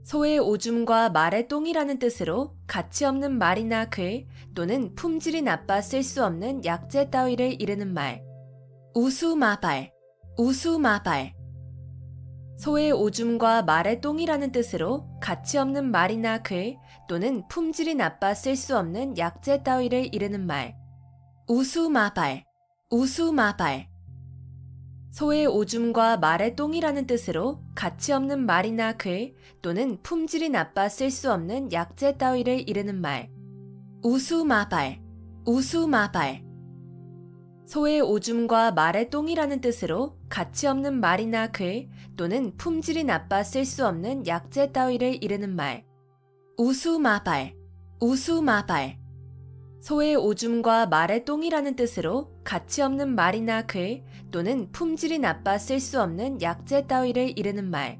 소의 오줌과 말의 똥이라는 뜻으로 가치 없는 말이나 글 또는 품질이 나빠 쓸 수 없는 약재 따위를 이르는 말. 우수마발, 우수마발. 소의 오줌과 말의 똥이라는 뜻으로 가치 없는 말이나 글 또는 품질이 나빠 쓸 수 없는 약재 따위를 이르는 말. 우수마발, 우수마발. 소의 오줌과 말의 똥이라는 뜻으로 가치 없는 말이나 글 또는 품질이 나빠 쓸 수 없는 약재 따위를 이르는 말. 우수마발, 우수마발. 소의 오줌과 말의 똥이라는 뜻으로 가치 없는 말이나 글 또는 품질이 나빠 쓸 수 없는 약재 따위를 이르는 말. 우수마발, 우수마발. 소의 오줌과 말의 똥이라는 뜻으로 가치 없는 말이나 글 또는 품질이 나빠 쓸 수 없는 약재 따위를 이르는 말.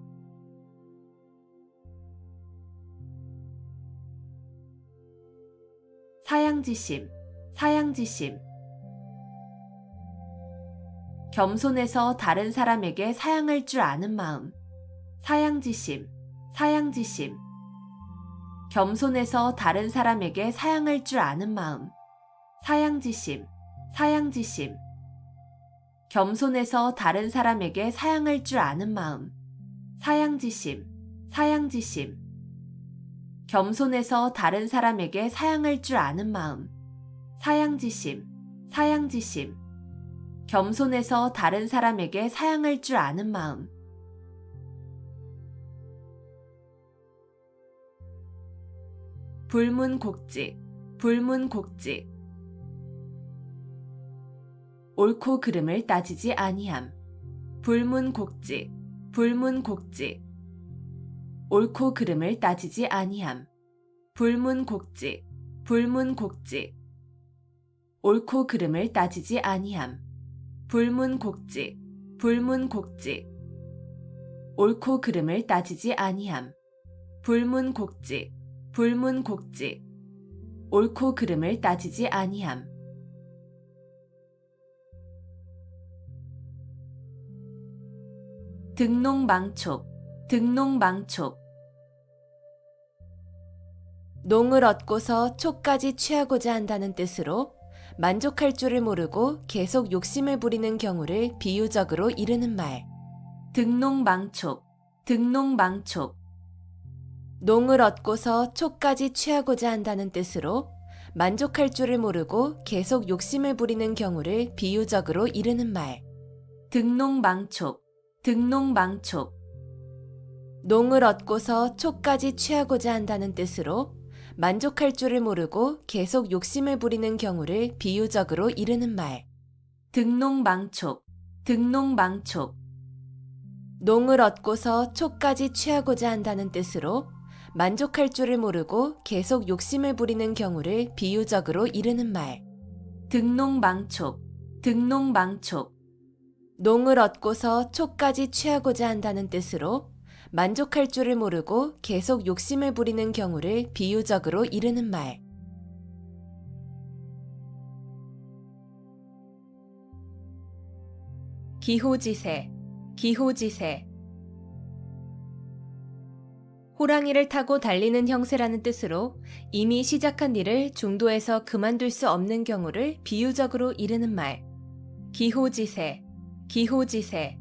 사양지심, 사양지심. 겸손해서 다른 사람에게 사양할 줄 아는 마음. 사양지심, 사양지심. 겸손해서 다른 사람에게 사양할 줄 아는 마음. 사양지심, 사양지심. 겸손해서 다른 사람에게 사양할 줄 아는 마음. 사양지심, 사양지심. 겸손해서 다른 사람에게 사양할 줄 아는 마음. 사양지심, 사양지심. 겸손해서 다른 사람에게 사양할 줄 아는 마음. 불문곡직, 불문곡직. 옳고 그름을 따지지 아니함. 불문곡직, 불문곡직. 옳고 그름을 따지지 아니함. 불문곡직, 불문곡직. 옳고 그름을 따지지 아니함. 불문곡직, 불문곡직. 옳고 그름을 따지지 아니함. 불문곡직, 불문곡직. 옳고 그름을 따지지 아니함. 등농망촉, 등농망촉. 농을 얻고서 촉까지 취하고자 한다는 뜻으로 만족할 줄을 모르고 계속 욕심을 부리는 경우를 비유적으로 이르는 말. 등농망촉, 등농망촉. 농을 얻고서 촉까지 취하고자 한다는 뜻으로 만족할 줄을 모르고 계속 욕심을 부리는 경우를 비유적으로 이르는 말. 등농망촉, 등농망촉. 농을 얻고서 촉까지 취하고자 한다는 뜻으로 만족할 줄을 모르고 계속 욕심을 부리는 경우를 비유적으로 이르는 말. 등농망촉, 등농망촉. 농을 얻고서 촉까지 취하고자 한다는 뜻으로 만족할 줄을 모르고 계속 욕심을 부리는 경우를 비유적으로 이르는 말. 등농망촉, 등농망촉. 농을 얻고서 촉까지 취하고자 한다는 뜻으로 만족할 줄을 모르고 계속 욕심을 부리는 경우를 비유적으로 이르는 말. 기호지세, 기호지세. 호랑이를 타고 달리는 형세라는 뜻으로 이미 시작한 일을 중도에서 그만둘 수 없는 경우를 비유적으로 이르는 말. 기호지세, 기호지세.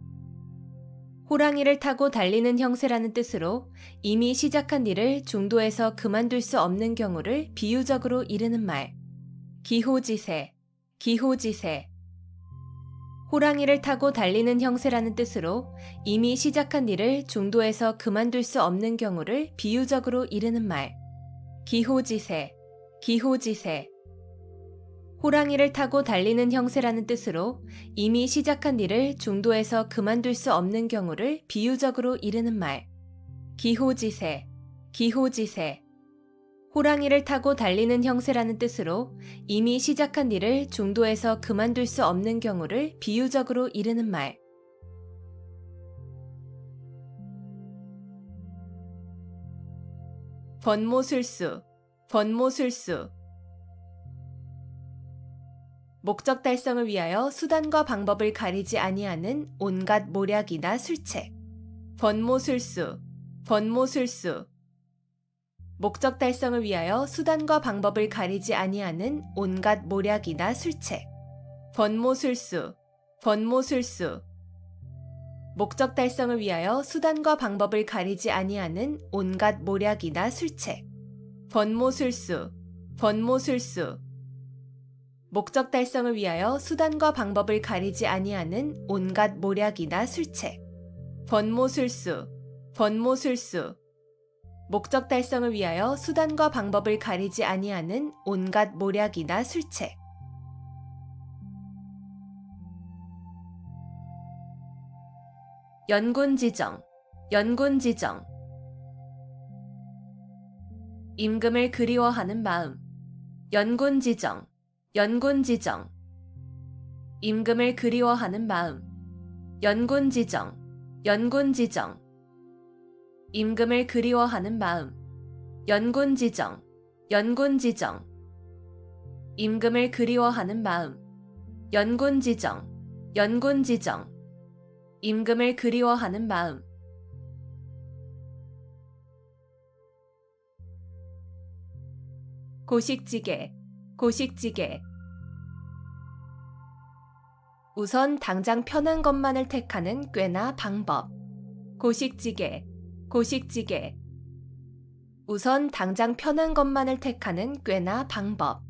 호랑이를 타고 달리는 형세라는 뜻으로 이미 시작한 일을 중도에서 그만둘 수 없는 경우를 비유적으로 이르는 말. 기호지세, 기호지세. 호랑이를 타고 달리는 형세라는 뜻으로 이미 시작한 일을 중도에서 그만둘 수 없는 경우를 비유적으로 이르는 말. 기호지세, 기호지세. 호랑이를 타고 달리는 형세라는 뜻으로 이미 시작한 일을 중도에서 그만둘 수 없는 경우를 비유적으로 이르는 말. 기호지세, 기호지세. 호랑이를 타고 달리는 형세라는 뜻으로 이미 시작한 일을 중도에서 그만둘 수 없는 경우를 비유적으로 이르는 말. 번모술수, 번모술수. 목적 달성을 위하여 수단과 방법을 가리지 아니하는 온갖 모략이나 술책. 번모술수, 번모술수. 목적 달성을 위하여 수단과 방법을 가리지 아니하는 온갖 모략이나 술책. 번모술수, 번모술수. 목적 달성을 위하여 수단과 방법을 가리지 아니하는 온갖 모략이나 술책. 번모술수, 번모술수. 목적 달성을 위하여 수단과 방법을 가리지 아니하는 온갖 모략이나 술책. 번모술수, 번모술수. 목적 달성을 위하여 수단과 방법을 가리지 아니하는 온갖 모략이나 술책. 연곤지정, 연곤지정. 임금을 그리워하는 마음. 연곤지정, 연곤지정. 임금을 그리워하는 마음. 연곤지정, 연곤지정. 임금을 그리워하는 마음. 연곤지정, 연곤지정. 임금을 그리워하는 마음. 연곤지정, 연곤지정. 임금을 그리워하는 마음. 고식지게, 고식지게. 우선 당장 편한 것만을 택하는 꾀나 방법. 고식지게, 고식지게. 우선 당장 편한 것만을 택하는 꾀나 방법.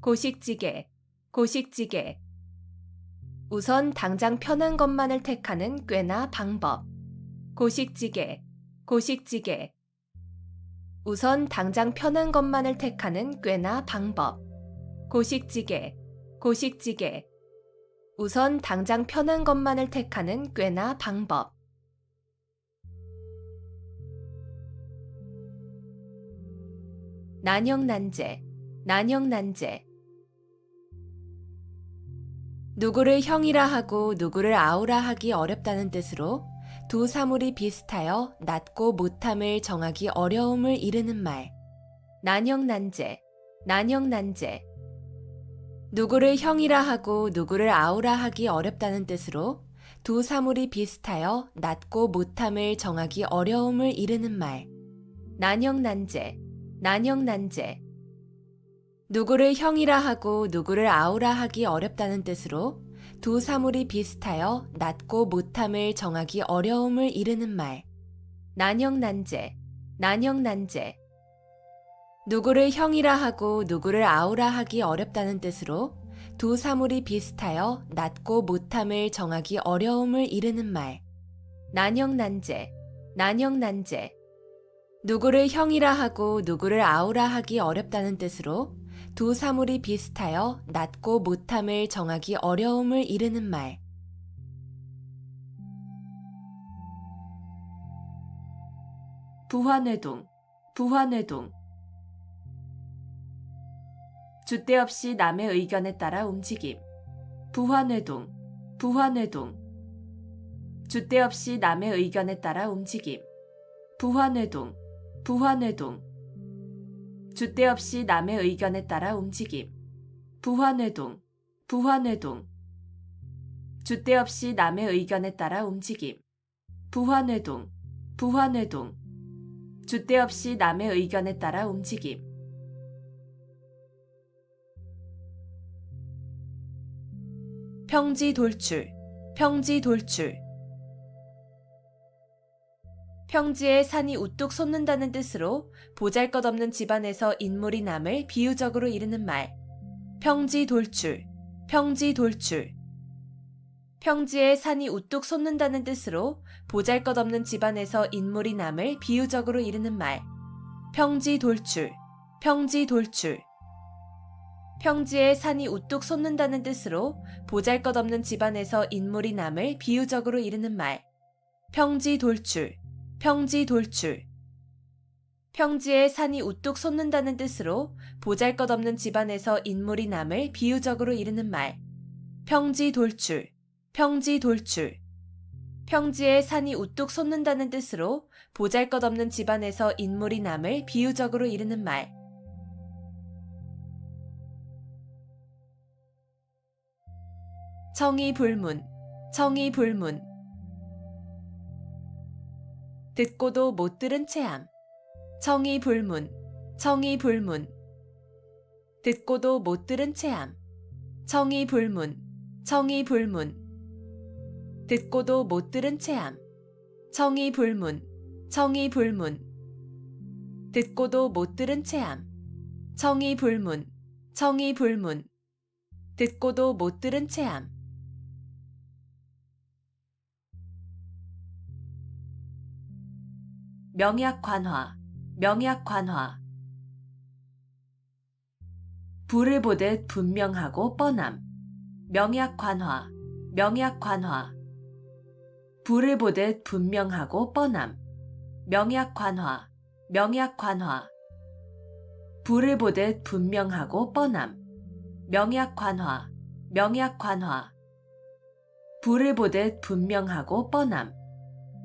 고식지게, 고식지게. 우선 당장 편한 것만을 택하는 꾀나 방법. 고식지게, 고식지게. 우선 당장 편한 것만을 택하는 꾀나 방법. 고식지게, 고식지게. 우선 당장 편한 것만을 택하는 꾀나 방법. 난형난제, 난형난제. 누구를 형이라 하고 누구를 아우라 하기 어렵다는 뜻으로 두 사물이 비슷하여 낮고 못함을 정하기 어려움을 이르는 말. 난형난제, 난형난제. 누구를 형이라 하고 누구를 아우라 하기 어렵다는 뜻으로 두 사물이 비슷하여 낮고 못함을 정하기 어려움을 이르는 말. 난형난제, 난형난제. 누구를 형이라 하고 누구를 아우라 하기 어렵다는 뜻으로 두 사물이 비슷하여 낮고 못함을 정하기 어려움을 이르는 말. 난형난제, 난형난제. 누구를 형이라 하고 누구를 아우라 하기 어렵다는 뜻으로 두 사물이 비슷하여 낮고 못함을 정하기 어려움을 이르는 말. 난형난제, 난형난제. 누구를 형이라 하고 누구를 아우라 하기 어렵다는 뜻으로 두 사물이 비슷하여 낮고 못함을 정하기 어려움을 이르는 말. 부화뇌동, 부화뇌동. 줏대 없이 남의 의견에 따라 움직임. 부화뇌동, 부화뇌동. 줏대 없이 남의 의견에 따라 움직임. 부화뇌동, 부화뇌동. 줏대 없이 남의 의견에 따라 움직임. 부화뇌동, 부화뇌동. 줏대 없이 남의 의견에 따라 움직임. 부화뇌동, 부화뇌동. 줏대 없이 남의 의견에 따라 움직임. 평지돌출, 평지돌출. 평지에 산이 우뚝 솟는다는 뜻으로 보잘것없는 집안에서 인물이 남을 비유적으로 이르는 말. 평지돌출, 평지돌출. 평지에 산이 우뚝 솟는다는 뜻으로 보잘것없는 집안에서 인물이 남을 비유적으로 이르는 말. 평지돌출, 평지돌출. 평지에 산이 우뚝 솟는다는 뜻으로 보잘것없는 집안에서 인물이 남을 비유적으로 이르는 말. 평지돌출, 평지돌출. 평지에 산이 우뚝 솟는다는 뜻으로 보잘것없는 집안에서 인물이 남을 비유적으로 이르는 말. 평지돌출, 평지돌출. 평지에 산이 우뚝 솟는다는 뜻으로 보잘것없는 집안에서 인물이 남을 비유적으로 이르는 말. 청이불문, 청이불문. 듣고도 못 들은 체함. 청이불문, 청이불문. 듣고도 못 들은 체함. 청이불문, 청이불문. 듣고도 못 들은 체함. 청이불문, 청이불문. 듣고도 못 들은 체함. 청이불문, 청이불문. 듣고도 못 들은 체함. 명약관화, 명약관화. 불을 보듯 분명하고 뻔함. 명약관화, 명약관화. 불을 보듯 분명하고 뻔함. 명약관화, 명약관화. 불을 보듯 분명하고 뻔함. 명약관화, 명약관화. 불을 보듯 분명하고 뻔함.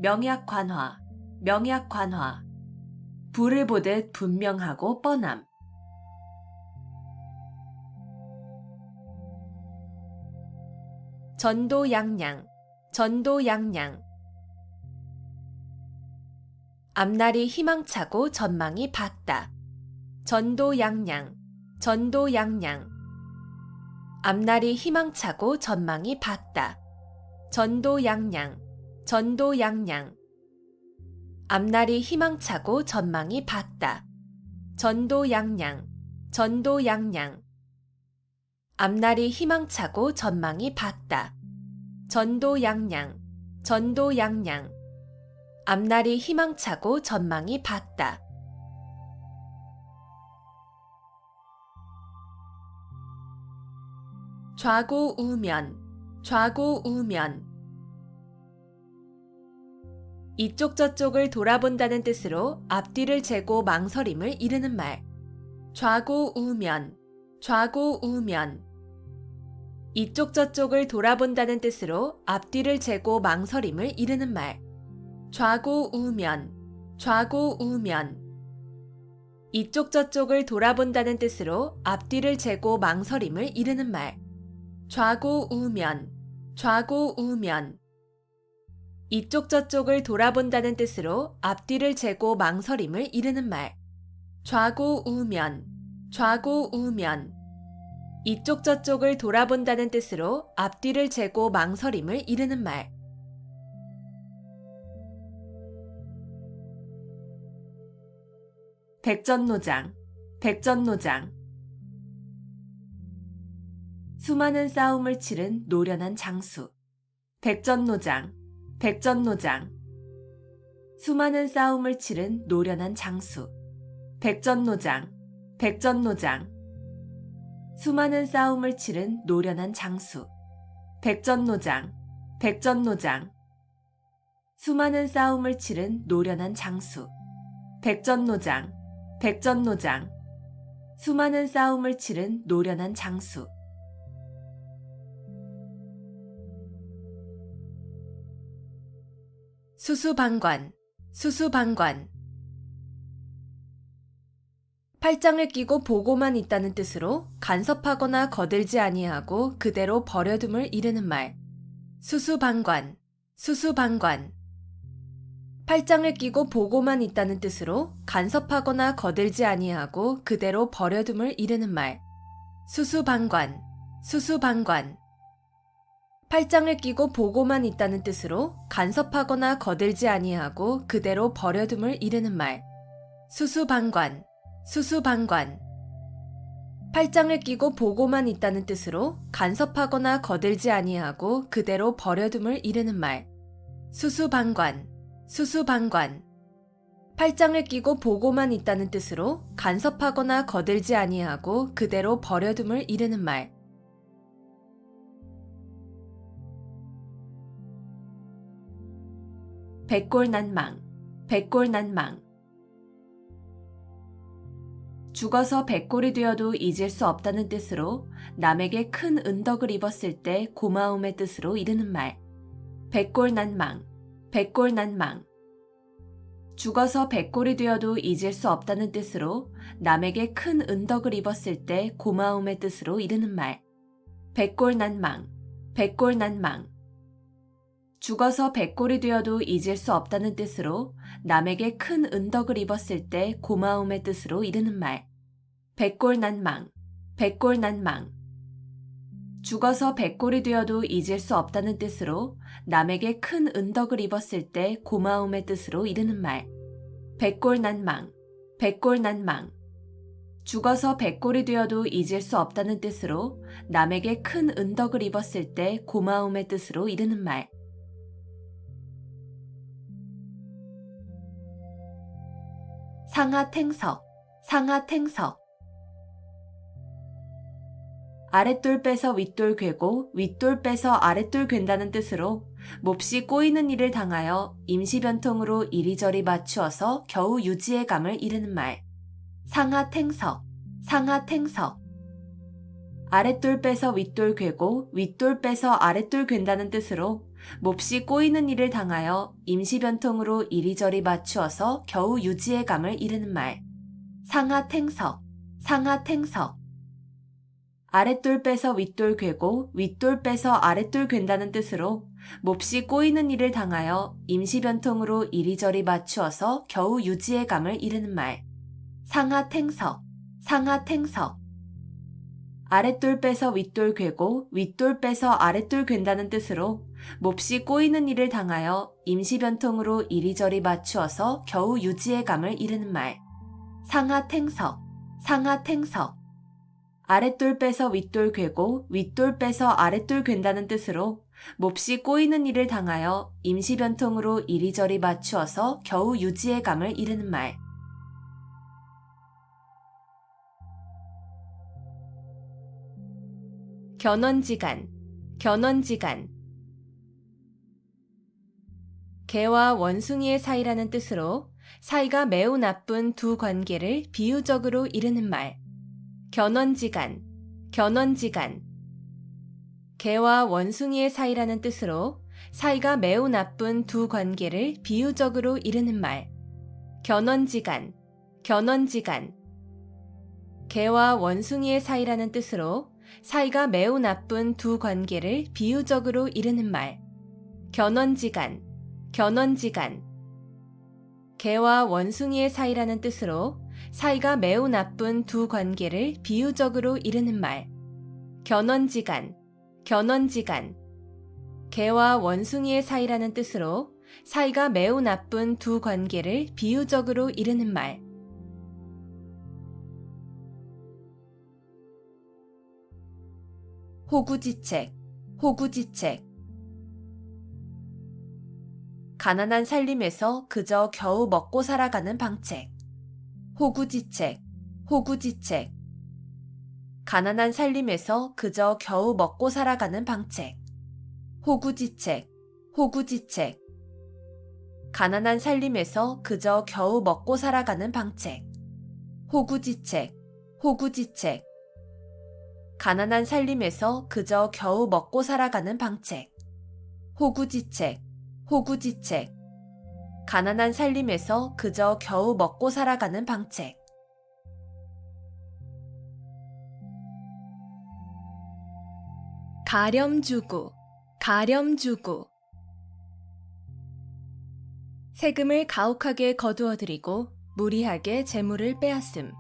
명약관화, 명약관화. 불을 보듯 분명하고 뻔함. 전도양양, 전도양양. 앞날이 희망차고 전망이 밝다. 전도양양, 전도양양. 앞날이 희망차고 전망이 밝다. 전도양양, 전도양양. 앞날이 희망차고 전망이 밝다. 전도양양, 전도양양. 앞날이 희망차고 전망이 밝다. 전도양양, 전도양양. 앞날이 희망차고 전망이 밝다. 좌고우면, 좌고우면. 이쪽 저쪽을 돌아본다는 뜻으로 앞뒤를 재고 망설임을 이르는 말. 좌고우면, 좌고우면. 이쪽 저쪽을 돌아본다는 뜻으로 앞뒤를 재고 망설임을 이르는 말. 좌고우면, 좌고우면. 이쪽 저쪽을 돌아본다는 뜻으로 앞뒤를 재고 망설임을 이르는 말. 좌고우면, 좌고우면. 이쪽 저쪽을 돌아본다는 뜻으로 앞뒤를 재고 망설임을 이르는 말. 좌고우면, 좌고우면. 이쪽 저쪽을 돌아본다는 뜻으로 앞뒤를 재고 망설임을 이르는 말. 백전노장, 백전노장. 수많은 싸움을 치른 노련한 장수. 백전노장, 백전노장. 수많은 싸움을 치른 노련한 장수. 백전노장, 백전노장. 수많은 싸움을 치른 노련한 장수. 백전노장, 백전노장. 수많은 싸움을 치른 노련한 장수. 백전노장, 백전노장. 수많은 싸움을 치른 노련한 장수. 수수방관, 수수방관. 팔짱을 끼고 보고만 있다는 뜻으로 간섭하거나 거들지 아니하고 그대로 버려둠을 이르는 말. 수수방관, 수수방관. 팔짱을 끼고 보고만 있다는 뜻으로 간섭하거나 거들지 아니하고 그대로 버려둠을 이르는 말. 수수방관, 수수방관. 팔짱을 끼고 보고만 있다는 뜻으로 간섭하거나 거들지 아니하고 그대로 버려둠을 이르는 말. 수수방관, 수수방관. 팔짱을 끼고 보고만 있다는 뜻으로 간섭하거나 거들지 아니하고 그대로 버려둠을 이르는 말. 수수방관, 수수방관. 팔짱을 끼고 보고만 있다는 뜻으로 간섭하거나 거들지 아니하고 그대로 버려둠을 이르는 말. 백골난망, 백골난망. 죽어서 백골이 되어도 잊을 수 없다는 뜻으로 남에게 큰 은덕을 입었을 때 고마움의 뜻으로 이르는 말. 백골난망, 백골난망. 죽어서 백골이 되어도 잊을 수 없다는 뜻으로 남에게 큰 은덕을 입었을 때 고마움의 뜻으로 이르는 말. 백골난망, 백골난망. 죽어서 백골이 되어도 잊을 수 없다는 뜻으로 남에게 큰 은덕을 입었을 때 고마움의 뜻으로 이르는 말. 백골난망, 백골난망. 죽어서 백골이 되어도 잊을 수 없다는 뜻으로 남에게 큰 은덕을 입었을 때 고마움의 뜻으로 이르는 말. 백골난망, 백골난망. 죽어서 백골이 되어도 잊을 수 없다는 뜻으로 남에게 큰 은덕을 입었을 때 고마움의 뜻으로 이르는 말. 상하탱석, 상하탱석. 아랫돌 빼서 윗돌 괴고 윗돌 빼서 아랫돌 괜다는 뜻으로 몹시 꼬이는 일을 당하여 임시변통으로 이리저리 맞추어서 겨우 유지의 감을 이르는 말. 상하탱석, 상하탱석. 아랫돌 빼서 윗돌 괴고 윗돌 빼서 아랫돌 괜다는 뜻으로 몹시 꼬이는 일을 당하여 임시변통으로 이리저리 맞추어서 겨우 유지의 감을 이르는 말. 상하탱석, 상하탱석. 아랫돌 빼서 윗돌 괴고 윗돌 빼서 아랫돌 괜다는 뜻으로 몹시 꼬이는 일을 당하여 임시변통으로 이리저리 맞추어서 겨우 유지의 감을 이르는 말. 상하탱석, 상하탱석. 아랫돌 빼서 윗돌 괴고 윗돌 빼서 아랫돌 괜다는 뜻으로 몹시 꼬이는 일을 당하여 임시변통으로 이리저리 맞추어서 겨우 유지의 감을 이르는 말. 상하탱석, 상하탱석. 아랫돌 빼서 윗돌 괴고 윗돌 빼서 아랫돌 괜다는 뜻으로 몹시 꼬이는 일을 당하여 임시변통으로 이리저리 맞추어서 겨우 유지의 감을 이르는 말. 견원지간, 견원지간. 개와 원숭이의 사이라는 뜻으로 사이가 매우 나쁜 두 관계를 비유적으로 이르는 말. 견원지간, 견원지간. 개와 원숭이의 사이라는 뜻으로 사이가 매우 나쁜 두 관계를 비유적으로 이르는 말. 견원지간, 견원지간. 개와 원숭이의 사이라는 뜻으로 사이가 매우 나쁜 두 관계를 비유적으로 이르는 말. 견원지간, 견원지간. 개와 원숭이의 사이라는 뜻으로 사이가 매우 나쁜 두 관계를 비유적으로 이르는 말. 견원지간, 견원지간. 개와 원숭이의 사이라는 뜻으로 사이가 매우 나쁜 두 관계를 비유적으로 이르는 말. 호구지책, 호구지책. 가난한 살림에서 그저 겨우 먹고 살아가는 방책. 호구지책, 호구지책. 가난한 살림에서 그저 겨우 먹고 살아가는 방책. 호구지책, 호구지책. 가난한 살림에서 그저 겨우 먹고 살아가는 방책. 호구지책, 호구지책. 가난한 살림에서 그저 겨우 먹고 살아가는 방책. 호구지책, 호구지책. 가난한 살림에서 그저 겨우 먹고 살아가는 방책. 가렴주구, 가렴주구. 세금을 가혹하게 거두어들이고 무리하게 재물을 빼앗음.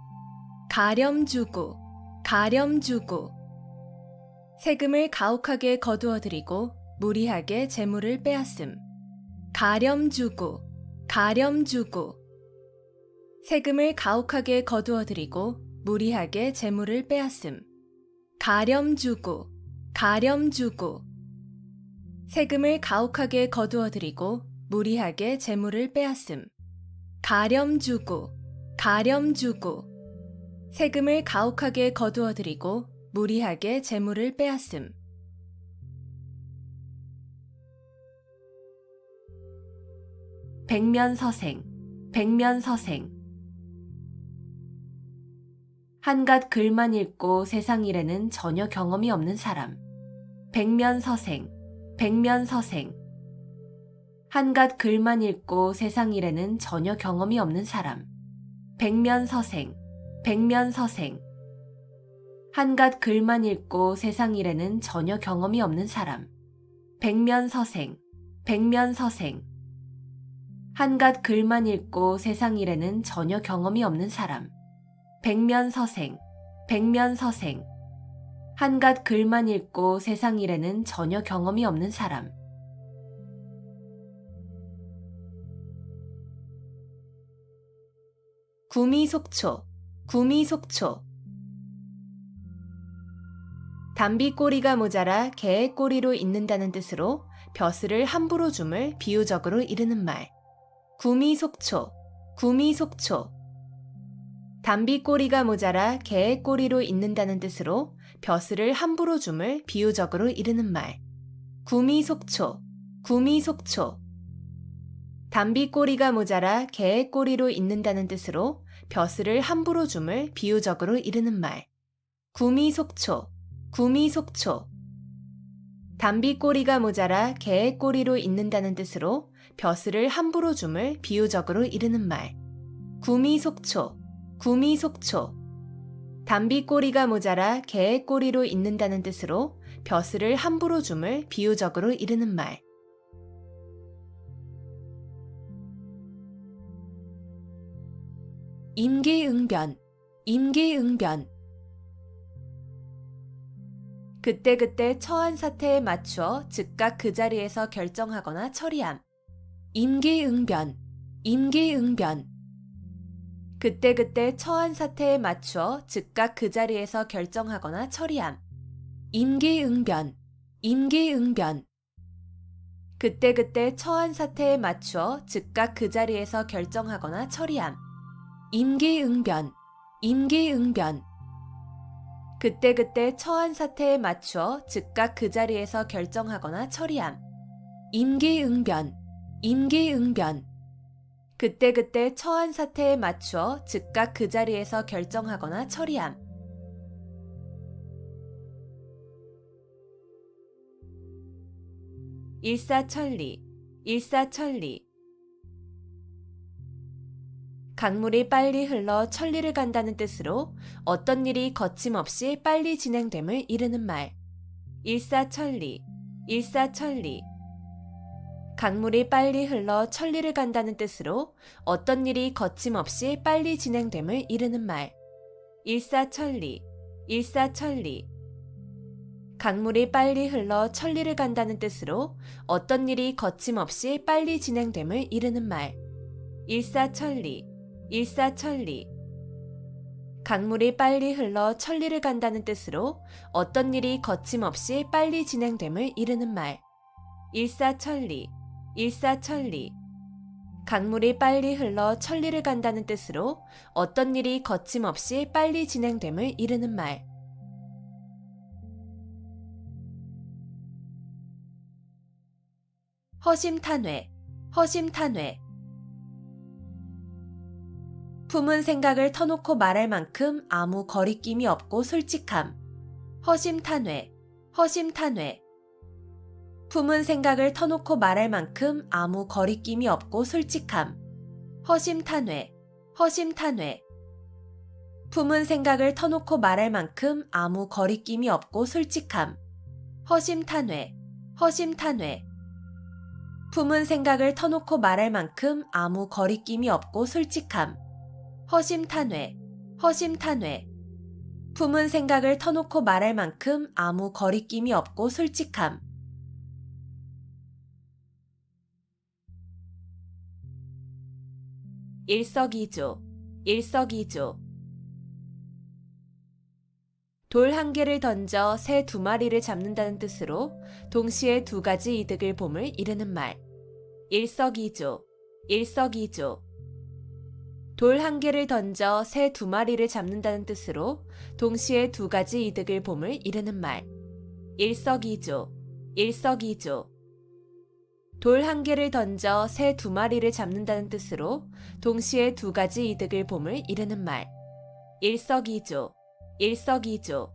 가렴주구, 가렴주구. 세금을 가혹하게 거두어들이고 무리하게 재물을 빼앗음. 가렴주구, 가렴주구. 세금을 가혹하게 거두어들이고 무리하게 재물을 빼앗음. 가렴주구, 가렴주구. 세금을 가혹하게 거두어들이고 무리하게 재물을 빼앗음. 가렴주구, 가렴주구. 세금을 가혹하게 거두어들이고 무리하게 재물을 빼앗음. 백면서생, 백면서생. 한갓 글만 읽고 세상 일에는 전혀 경험이 없는 사람. 백면서생, 백면서생. 한갓 글만 읽고 세상 일에는 전혀 경험이 없는 사람. 백면서생, 백면서생. 한갓 글만 읽고 세상 일에는 전혀 경험이 없는 사람. 백면서생, 백면서생. 한갓 글만 읽고 세상 일에는 전혀 경험이 없는 사람. 백면서생, 백면서생. 한갓 글만 읽고 세상 일에는 전혀 경험이 없는 사람. 구미속초, 구미속초. 담비꼬리가 모자라 개의 꼬리로 있는다는 뜻으로 벼슬을 함부로 줌을 비유적으로 이르는 말. 구미속초, 구미속초. 담비꼬리가 모자라 개의 꼬리로 있는다는 뜻으로 벼슬을 함부로 줌을 비유적으로 이르는 말. 구미속초, 구미속초. 담비꼬리가 모자라 개의 꼬리로 있는다는 뜻으로 벼슬을 함부로 줌을 비유적으로 이르는 말. 구미속초, 구미속초. 담비꼬리가 모자라 개의 꼬리로 있는다는 뜻으로 벼슬을 함부로 줌을 비유적으로 이르는 말. 구미속초, 구미속초. 담비꼬리가 모자라 개의 꼬리로 있는다는 뜻으로 벼슬을 함부로 줌을 비유적으로 이르는 말. 임기응변, 임기응변. 그때그때 처한 사태에 맞추어 즉각 그 자리에서 결정하거나 처리함. 임기응변, 임기응변. 그때그때 처한 사태에 맞추어 즉각 그 자리에서 결정하거나 처리함. 임기응변, 임기응변. 그때그때 처한 사태에 맞추어 즉각 그 자리에서 결정하거나 처리함. 임기응변, 임기응변. 그때그때 처한 사태에 맞추어 즉각 그 자리에서 결정하거나 처리함. 임기응변, 임기응변. 그때그때 처한 사태에 맞추어 즉각 그 자리에서 결정하거나 처리함. 일사천리, 일사천리. 강물이 빨리 흘러 천리를 간다는 뜻으로 어떤 일이 거침없이 빨리 진행됨을 이르는 말. 일사천리, 일사천리. 강물이 빨리 흘러 천리를 간다는 뜻으로 어떤 일이 거침없이 빨리 진행됨을 이르는 말. 일사천리, 일사천리. 강물이 빨리 흘러 천리를 간다는 뜻으로 어떤 일이 거침없이 빨리 진행됨을 이르는 말. 일사천리, 일사천리. 강물이 빨리 흘러 천리를 간다는 뜻으로 어떤 일이 거침없이 빨리 진행됨을 이르는 말. 일사천리, 일사천리. 강물이 빨리 흘러 천리를 간다는 뜻으로 어떤 일이 거침없이 빨리 진행됨을 이르는 말. 허심탄회, 허심탄회. 품은 생각을 터놓고 말할 만큼 아무 거리낌이 없고 솔직함. 허심탄회, 허심탄회. 품은 생각을 터놓고 말할 만큼 아무 거리낌이 없고 솔직함. 허심탄회, 허심탄회. 품은 생각을 터놓고 말할 만큼 아무 거리낌이 없고 솔직함. 허심탄회, 허심탄회. 품은 생각을 터놓고 말할 만큼 아무 거리낌이 없고 솔직함. 허심탄회, 허심탄회. 품은 생각을 터놓고 말할 만큼 아무 거리낌이 없고 솔직함. 일석이조, 일석이조. 돌 한 개를 던져 새 두 마리를 잡는다는 뜻으로 동시에 두 가지 이득을 봄을 이르는 말. 일석이조, 일석이조. 돌 한 개를 던져 새 두 마리를 잡는다는 뜻으로 동시에 두 가지 이득을 봄을 이르는 말. 일석이조, 일석이조. 돌 한 개를 던져 새 두 마리를 잡는다는 뜻으로 동시에 두 가지 이득을 봄을 이르는 말. 일석이조, 일석이조.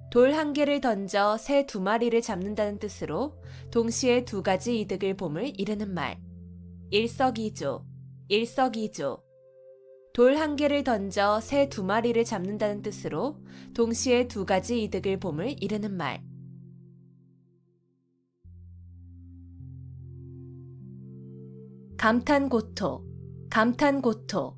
돌 한 개를 던져 새 두 마리를 잡는다는 뜻으로 동시에 두 가지 이득을 봄을 이르는 말. 일석이조, 일석이조. 돌 한 개를 던져 새 두 마리를 잡는다는 뜻으로 동시에 두 가지 이득을 봄을 이르는 말. 감탄고토, 감탄고토.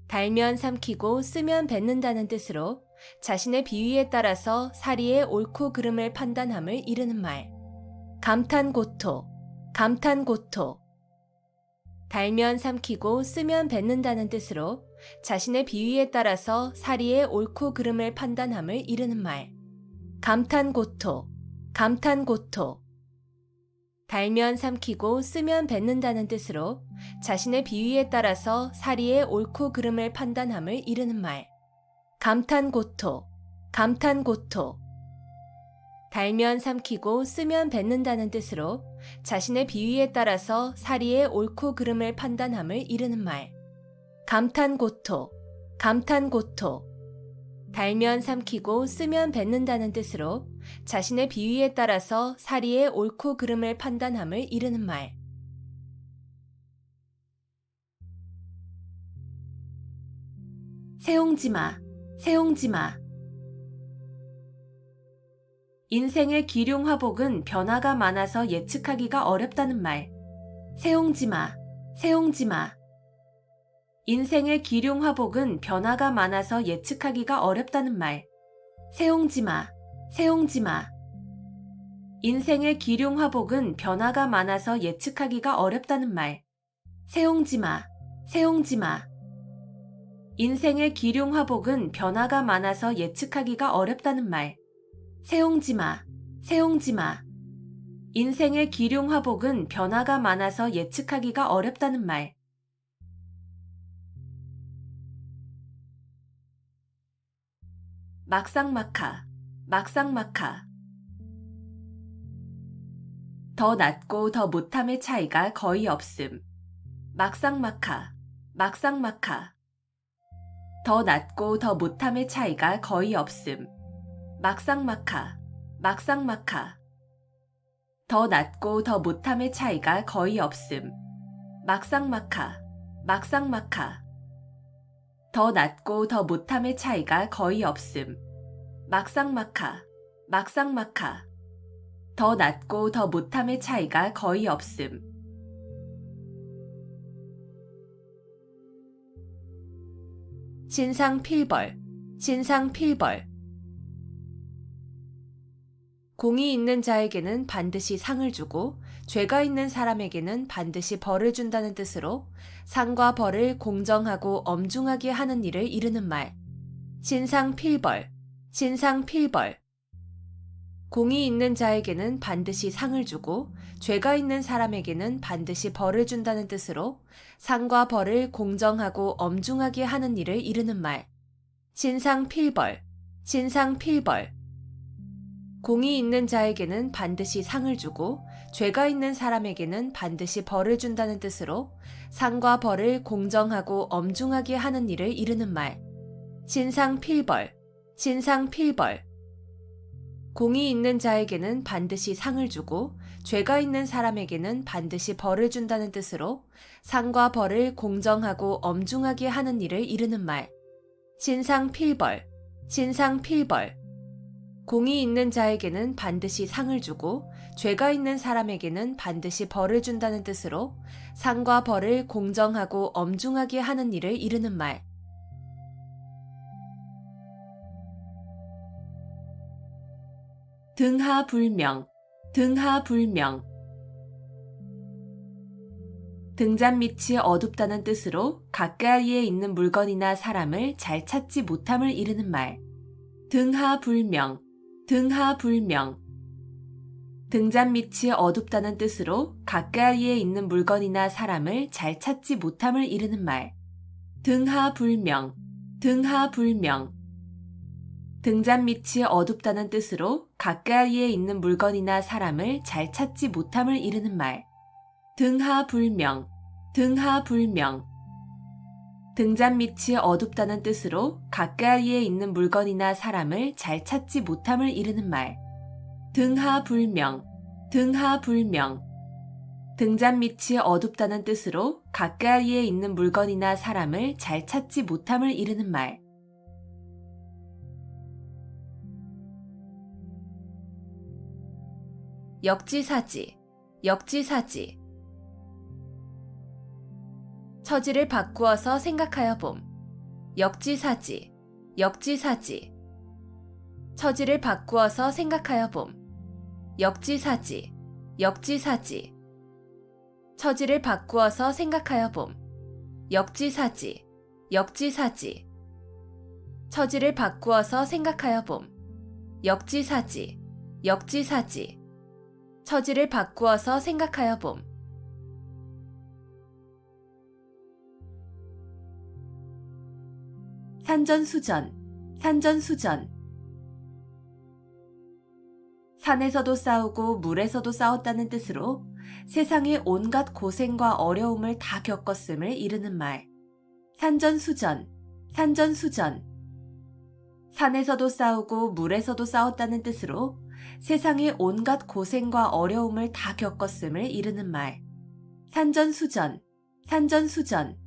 달면 삼키고 쓰면 뱉는다는 뜻으로 자신의 비위에 따라서 사리의 옳고 그름을 판단함을 이르는 말. 감탄고토, 감탄고토. 달면 삼키고 쓰면 뱉는다는 뜻으로 자신의 비위에 따라서 사리의 옳고 그름을 판단함을 이르는 말. 감탄고토, 감탄고토. 달면 삼키고 쓰면 뱉는다는 뜻으로 자신의 비위에 따라서 사리의 옳고 그름을 판단함을 이르는 말. 감탄고토, 감탄고토. 달면 삼키고 쓰면 뱉는다는 뜻으로 자신의 비위에 따라서 사리의 옳고 그름을 판단함을 이르는 말. 감탄고토, 감탄고토. 달면 삼키고 쓰면 뱉는다는 뜻으로 자신의 비위에 따라서 사리의 옳고 그름을 판단함을 이르는 말. 세옹지마, 세옹지마. 인생의 기륭화복은 변화가 많아서 예측하기가 어렵다는 말. 세옹지마, 세옹지마. 인생의 기륭화복은 변화가 많아서 예측하기가 어렵다는 말. 세옹지마, 세옹지마. 인생의 기륭화복은 변화가 많아서 예측하기가 어렵다는 말. 세옹지마, 세옹지마. 인생의 기륭화복은 변화가 많아서 예측하기가 어렵다는 말. 세옹지마, 세옹지마. 인생의 기륭화복은 변화가 많아서 예측하기가 어렵다는 말. 막상막하, 막상막하. 더 낫고 더 못함의 차이가 거의 없음. 막상막하, 막상막하. 더 낫고 더 못함의 차이가 거의 없음. 막상막하, 막상막하. 더 낫고 더 못함의 차이가 거의 없음. 막상막하, 막상막하. 더 낫고 더 못함의 차이가 거의 없음. 막상막하, 막상막하. 더 낫고 더 못함의 차이가 거의 없음. 신상필벌, 신상필벌. 공이 있는 자에게는 반드시 상을 주고 죄가 있는 사람에게는 반드시 벌을 준다는 뜻으로 상과 벌을 공정하고 엄중하게 하는 일을 이르는 말. 신상필벌, 신상필벌. 공이 있는 자에게는 반드시 상을 주고 죄가 있는 사람에게는 반드시 벌을 준다는 뜻으로 상과 벌을 공정하고 엄중하게 하는 일을 이르는 말. 신상필벌, 신상필벌. 공이 있는 자에게는 반드시 상을 주고 죄가 있는 사람에게는 반드시 벌을 준다는 뜻으로 상과 벌을 공정하고 엄중하게 하는 일을 이르는 말. 신상필벌, 신상필벌. 공이 있는 자에게는 반드시 상을 주고 죄가 있는 사람에게는 반드시 벌을 준다는 뜻으로 상과 벌을 공정하고 엄중하게 하는 일을 이르는 말. 신상필벌, 신상필벌. 공이 있는 자에게는 반드시 상을 주고 죄가 있는 사람에게는 반드시 벌을 준다는 뜻으로 상과 벌을 공정하고 엄중하게 하는 일을 이르는 말. 등하불명, 등하불명. 등잔밑이 어둡다는 뜻으로 가까이에 있는 물건이나 사람을 잘 찾지 못함을 이르는 말. 등하불명, 등하불명. 등잔밑이 어둡다는 뜻으로 가까이에 있는 물건이나 사람을 잘 찾지 못함을 이르는 말. 등하불명, 등하불명. 등잔밑이 어둡다는 뜻으로 가까이에 있는 물건이나 사람을 잘 찾지 못함을 이르는 말. 등하불명, 등하불명. 등잔밑이 어둡다는 뜻으로 가까이에 있는 물건이나 사람을 잘 찾지 못함을 이르는 말. 등하불명, 등하불명. 등잔밑이 어둡다는 뜻으로 가까이에 있는 물건이나 사람을 잘 찾지 못함을 이르는 말. 역지사지, 역지사지. 처지를 바꾸어서 생각하여 봄. 역지사지, 역지사지. 처지를 바꾸어서 생각하여 봄. 역지사지, 역지사지. 처지를 바꾸어서 생각하여 봄. 역지사지, 역지사지. 처지를 바꾸어서 생각하여 봄. 역지사지, 역지사지. 처지를 바꾸어서 생각하여 봄. 산전수전, 산전수전. 산에서도 싸우고 물에서도 싸웠다는 뜻으로 세상의 온갖 고생과 어려움을 다 겪었음을 이르는 말. 산전수전, 산전수전. 산에서도 싸우고 물에서도 싸웠다는 뜻으로 세상의 온갖 고생과 어려움을 다 겪었음을 이르는 말. 산전수전, 산전수전.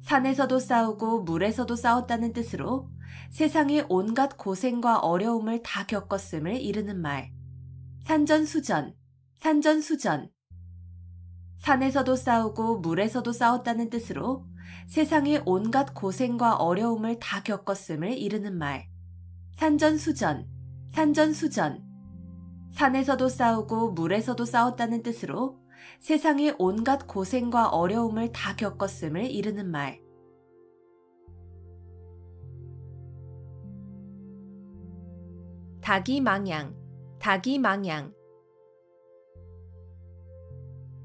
산에서도 싸우고 물에서도 싸웠다는 뜻으로 세상의 온갖 고생과 어려움을 다 겪었음을 이르는 말. 산전수전, 산전수전. 산에서도 싸우고 물에서도 싸웠다는 뜻으로 세상의 온갖 고생과 어려움을 다 겪었음을 이르는 말. 산전수전, 산전수전. 산에서도 싸우고 물에서도 싸웠다는 뜻으로 세상의 온갖 고생과 어려움을 다 겪었음을 이르는 말. 닭이망양, 닭이망양.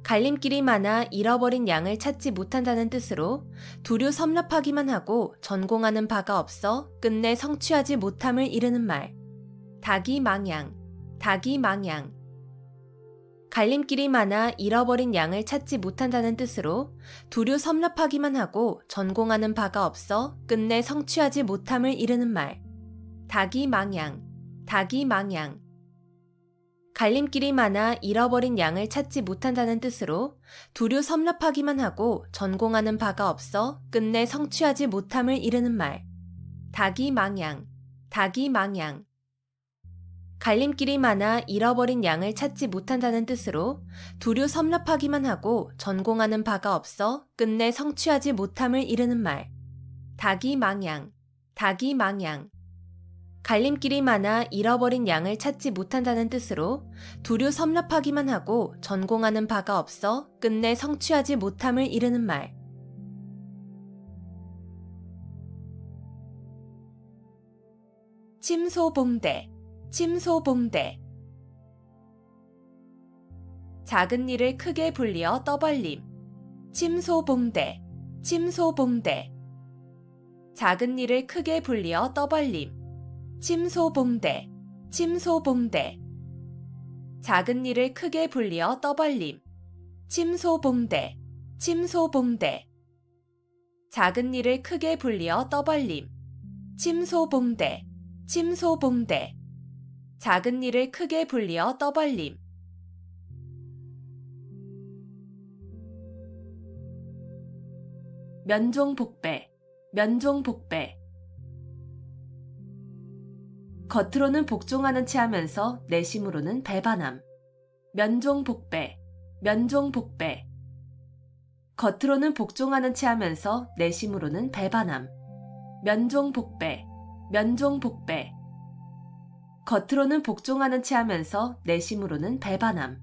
갈림길이 많아 잃어버린 양을 찾지 못한다는 뜻으로 두루 섭렵하기만 하고 전공하는 바가 없어 끝내 성취하지 못함을 이르는 말. 닭이망양, 닭이망양. 갈림길이 많아 잃어버린 양을 찾지 못한다는 뜻으로 두루 섭렵하기만 하고 전공하는 바가 없어 끝내 성취하지 못함을 이르는 말. 닭이망양, 닭이망양. 갈림길이 많아 잃어버린 양을 찾지 못한다는 뜻으로 두루 섭렵하기만 하고 전공하는 바가 없어 끝내 성취하지 못함을 이르는 말. 닭이망양, 닭이망양. 갈림길이 많아 잃어버린 양을 찾지 못한다는 뜻으로 두루 섭렵하기만 하고 전공하는 바가 없어 끝내 성취하지 못함을 이르는 말. 닭이망양, 닭이망양. 갈림길이 많아 잃어버린 양을 찾지 못한다는 뜻으로 두루 섭렵하기만 하고 전공하는 바가 없어 끝내 성취하지 못함을 이르는 말. 침소봉대, 침소봉대. 작은 일을 크게 불리어 떠벌림. 침소봉대, 침소봉대. 작은 일을 크게 불리어 떠벌림. 침소봉대, 침소봉대. 작은 일을 크게 불리어 떠벌림. 침소봉대, 침소봉대. 작은 일을 크게 불리어 떠벌림. 침소봉대, 침소봉대. 작은 일을 크게 불리어 떠벌림. 면종복배, 면종복배. 겉으로는 복종하는 체 하면서 내심으로는 배반함. 면종복배, 면종복배. 겉으로는 복종하는 체 하면서 내심으로는 배반함. 면종복배, 면종복배. 겉으로는 복종하는 체 하면서 내심으로는 배반함.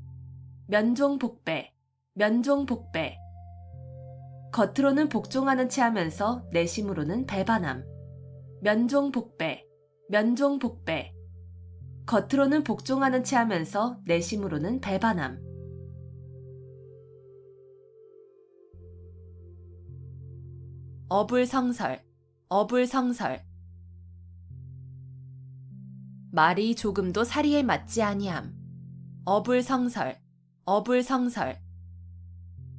면종복배, 면종복배. 겉으로는 복종하는 체 하면서 내심으로는 배반함. 면종복배, 면종복배. 겉으로는 복종하는 체 하면서 내심으로는 배반함. 어불성설, 어불성설. 말이 조금도 사리에 맞지 아니함. 어불성설, 어불성설.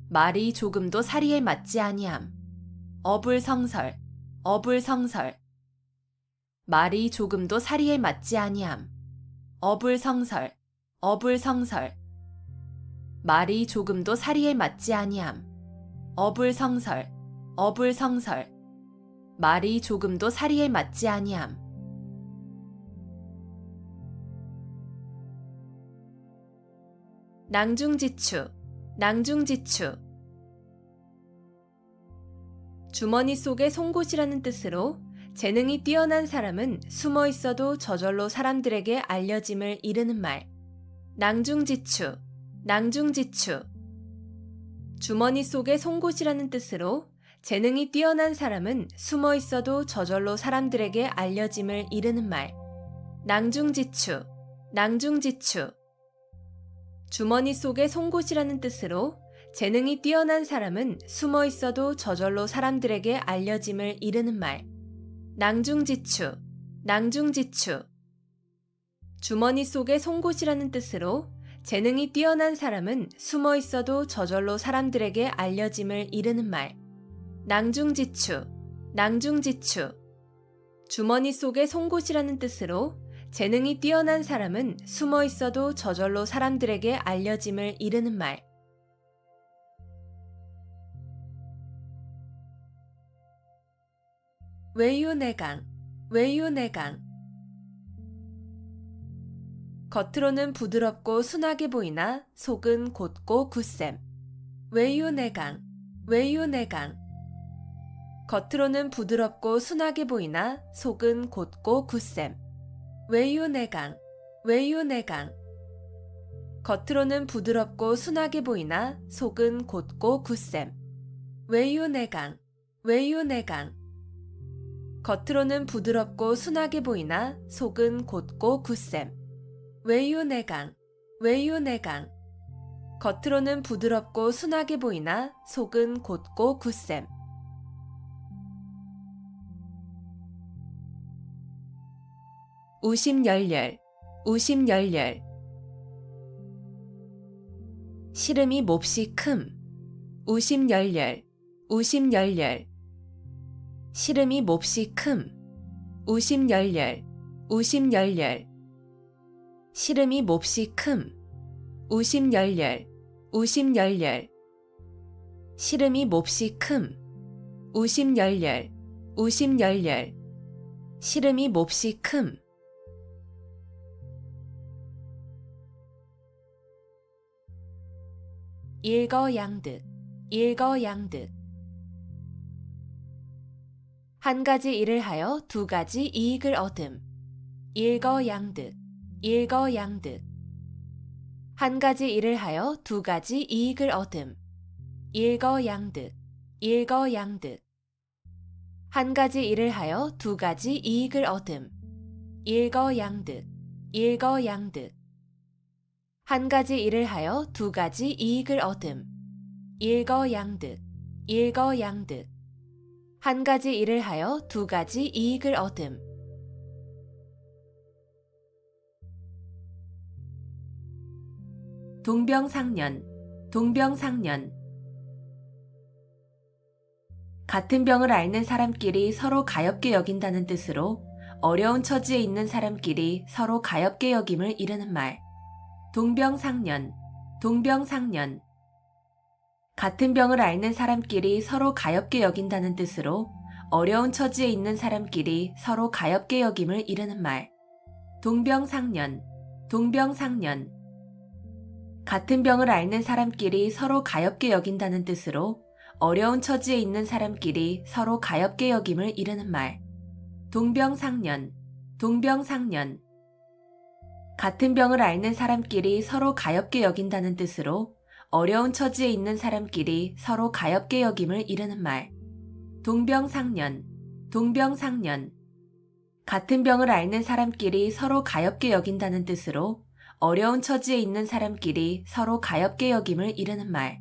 말이 조금도 사리에 맞지 아니함. 어불성설, 어불성설. 말이 조금도 사리에 맞지 아니함. 어불성설, 어불성설. 말이 조금도 사리에 맞지 아니함. 어불성설, 어불성설. 말이 조금도 사리에 맞지 아니함. 낭중지추, 낭중지추. 주머니 속의 송곳이라는 뜻으로 재능이 뛰어난 사람은 숨어 있어도 저절로 사람들에게 알려짐을 이르는 말. 낭중지추, 낭중지추. 주머니 속의 송곳이라는 뜻으로 재능이 뛰어난 사람은 숨어 있어도 저절로 사람들에게 알려짐을 이르는 말. 낭중지추, 낭중지추. 주머니 속의 송곳이라는 뜻으로 재능이 뛰어난 사람은 숨어 있어도 저절로 사람들에게 알려짐을 이르는 말. 낭중지추, 낭중지추. 주머니 속의 송곳이라는 뜻으로 재능이 뛰어난 사람은 숨어 있어도 저절로 사람들에게 알려짐을 이르는 말. 낭중지추, 낭중지추. 주머니 속의 송곳이라는 뜻으로 재능이 뛰어난 사람은 숨어 있어도 저절로 사람들에게 알려짐을 이르는 말. 외유내강, 외유내강. 겉으로는 부드럽고 순하게 보이나 속은 곧고 굳셈. 외유내강, 외유내강. 겉으로는 부드럽고 순하게 보이나 속은 곧고 굳셈. 외유내강, 외유내강. 겉으로는 부드럽고 순하게 보이나 속은 곧고 굳셈. 외유내강, 외유내강. 겉으로는 부드럽고 순하게 보이나 속은 곧고 굳셈. 외유내강, 외유내강. 겉으로는 부드럽고 순하게 보이나 속은 곧고 굳셈. 우심열렬, 우심열렬. 시름이 몹시 큼. 우심열렬, 우심열렬. 시름이 몹시 큼. 우심열렬, 우심열렬. 시름이 몹시 큼. 우심열렬, 우심열렬. 시름이 몹시 큼. 우심열렬, 우심열렬. 시름이 몹시 큼. 일거양득, 일거양득. 한 가지 일을 하여 두 가지 이익을 얻음. 일거양득, 일거양득. 한 가지 일을 하여 두 가지 이익을 얻음. 일거양득, 일거양득. 한 가지 일을 하여 두 가지 이익을 얻음. 일거양득, 일거양득. 한 가지 일을 하여 두 가지 이익을 얻음. 일거양득, 일거양득. 한 가지 일을 하여 두 가지 이익을 얻음. 동병상련, 동병상련. 같은 병을 앓는 사람끼리 서로 가엾게 여긴다는 뜻으로 어려운 처지에 있는 사람끼리 서로 가엾게 여김을 이르는 말. 동병상련, 동병상련. 같은 병을 앓는 사람끼리 서로 가엾게 여긴다는 뜻으로 어려운 처지에 있는 사람끼리 서로 가엾게 여김을 이르는 말. 동병상련, 동병상련. 같은 병을 앓는 사람끼리 서로 가엾게 여긴다는 뜻으로 어려운 처지에 있는 사람끼리 서로 가엾게 여김을 이르는 말. 동병상련, 동병상련. 같은 병을 앓는 사람끼리 서로 가엾게 여긴다는 뜻으로 어려운 처지에 있는 사람끼리 서로 가엾게 여김을 이르는 말. 동병상련, 동병상련. 같은 병을 앓는 사람끼리 서로 가엾게 여긴다는 뜻으로 어려운 처지에 있는 사람끼리 서로 가엾게 여김을 이르는 말.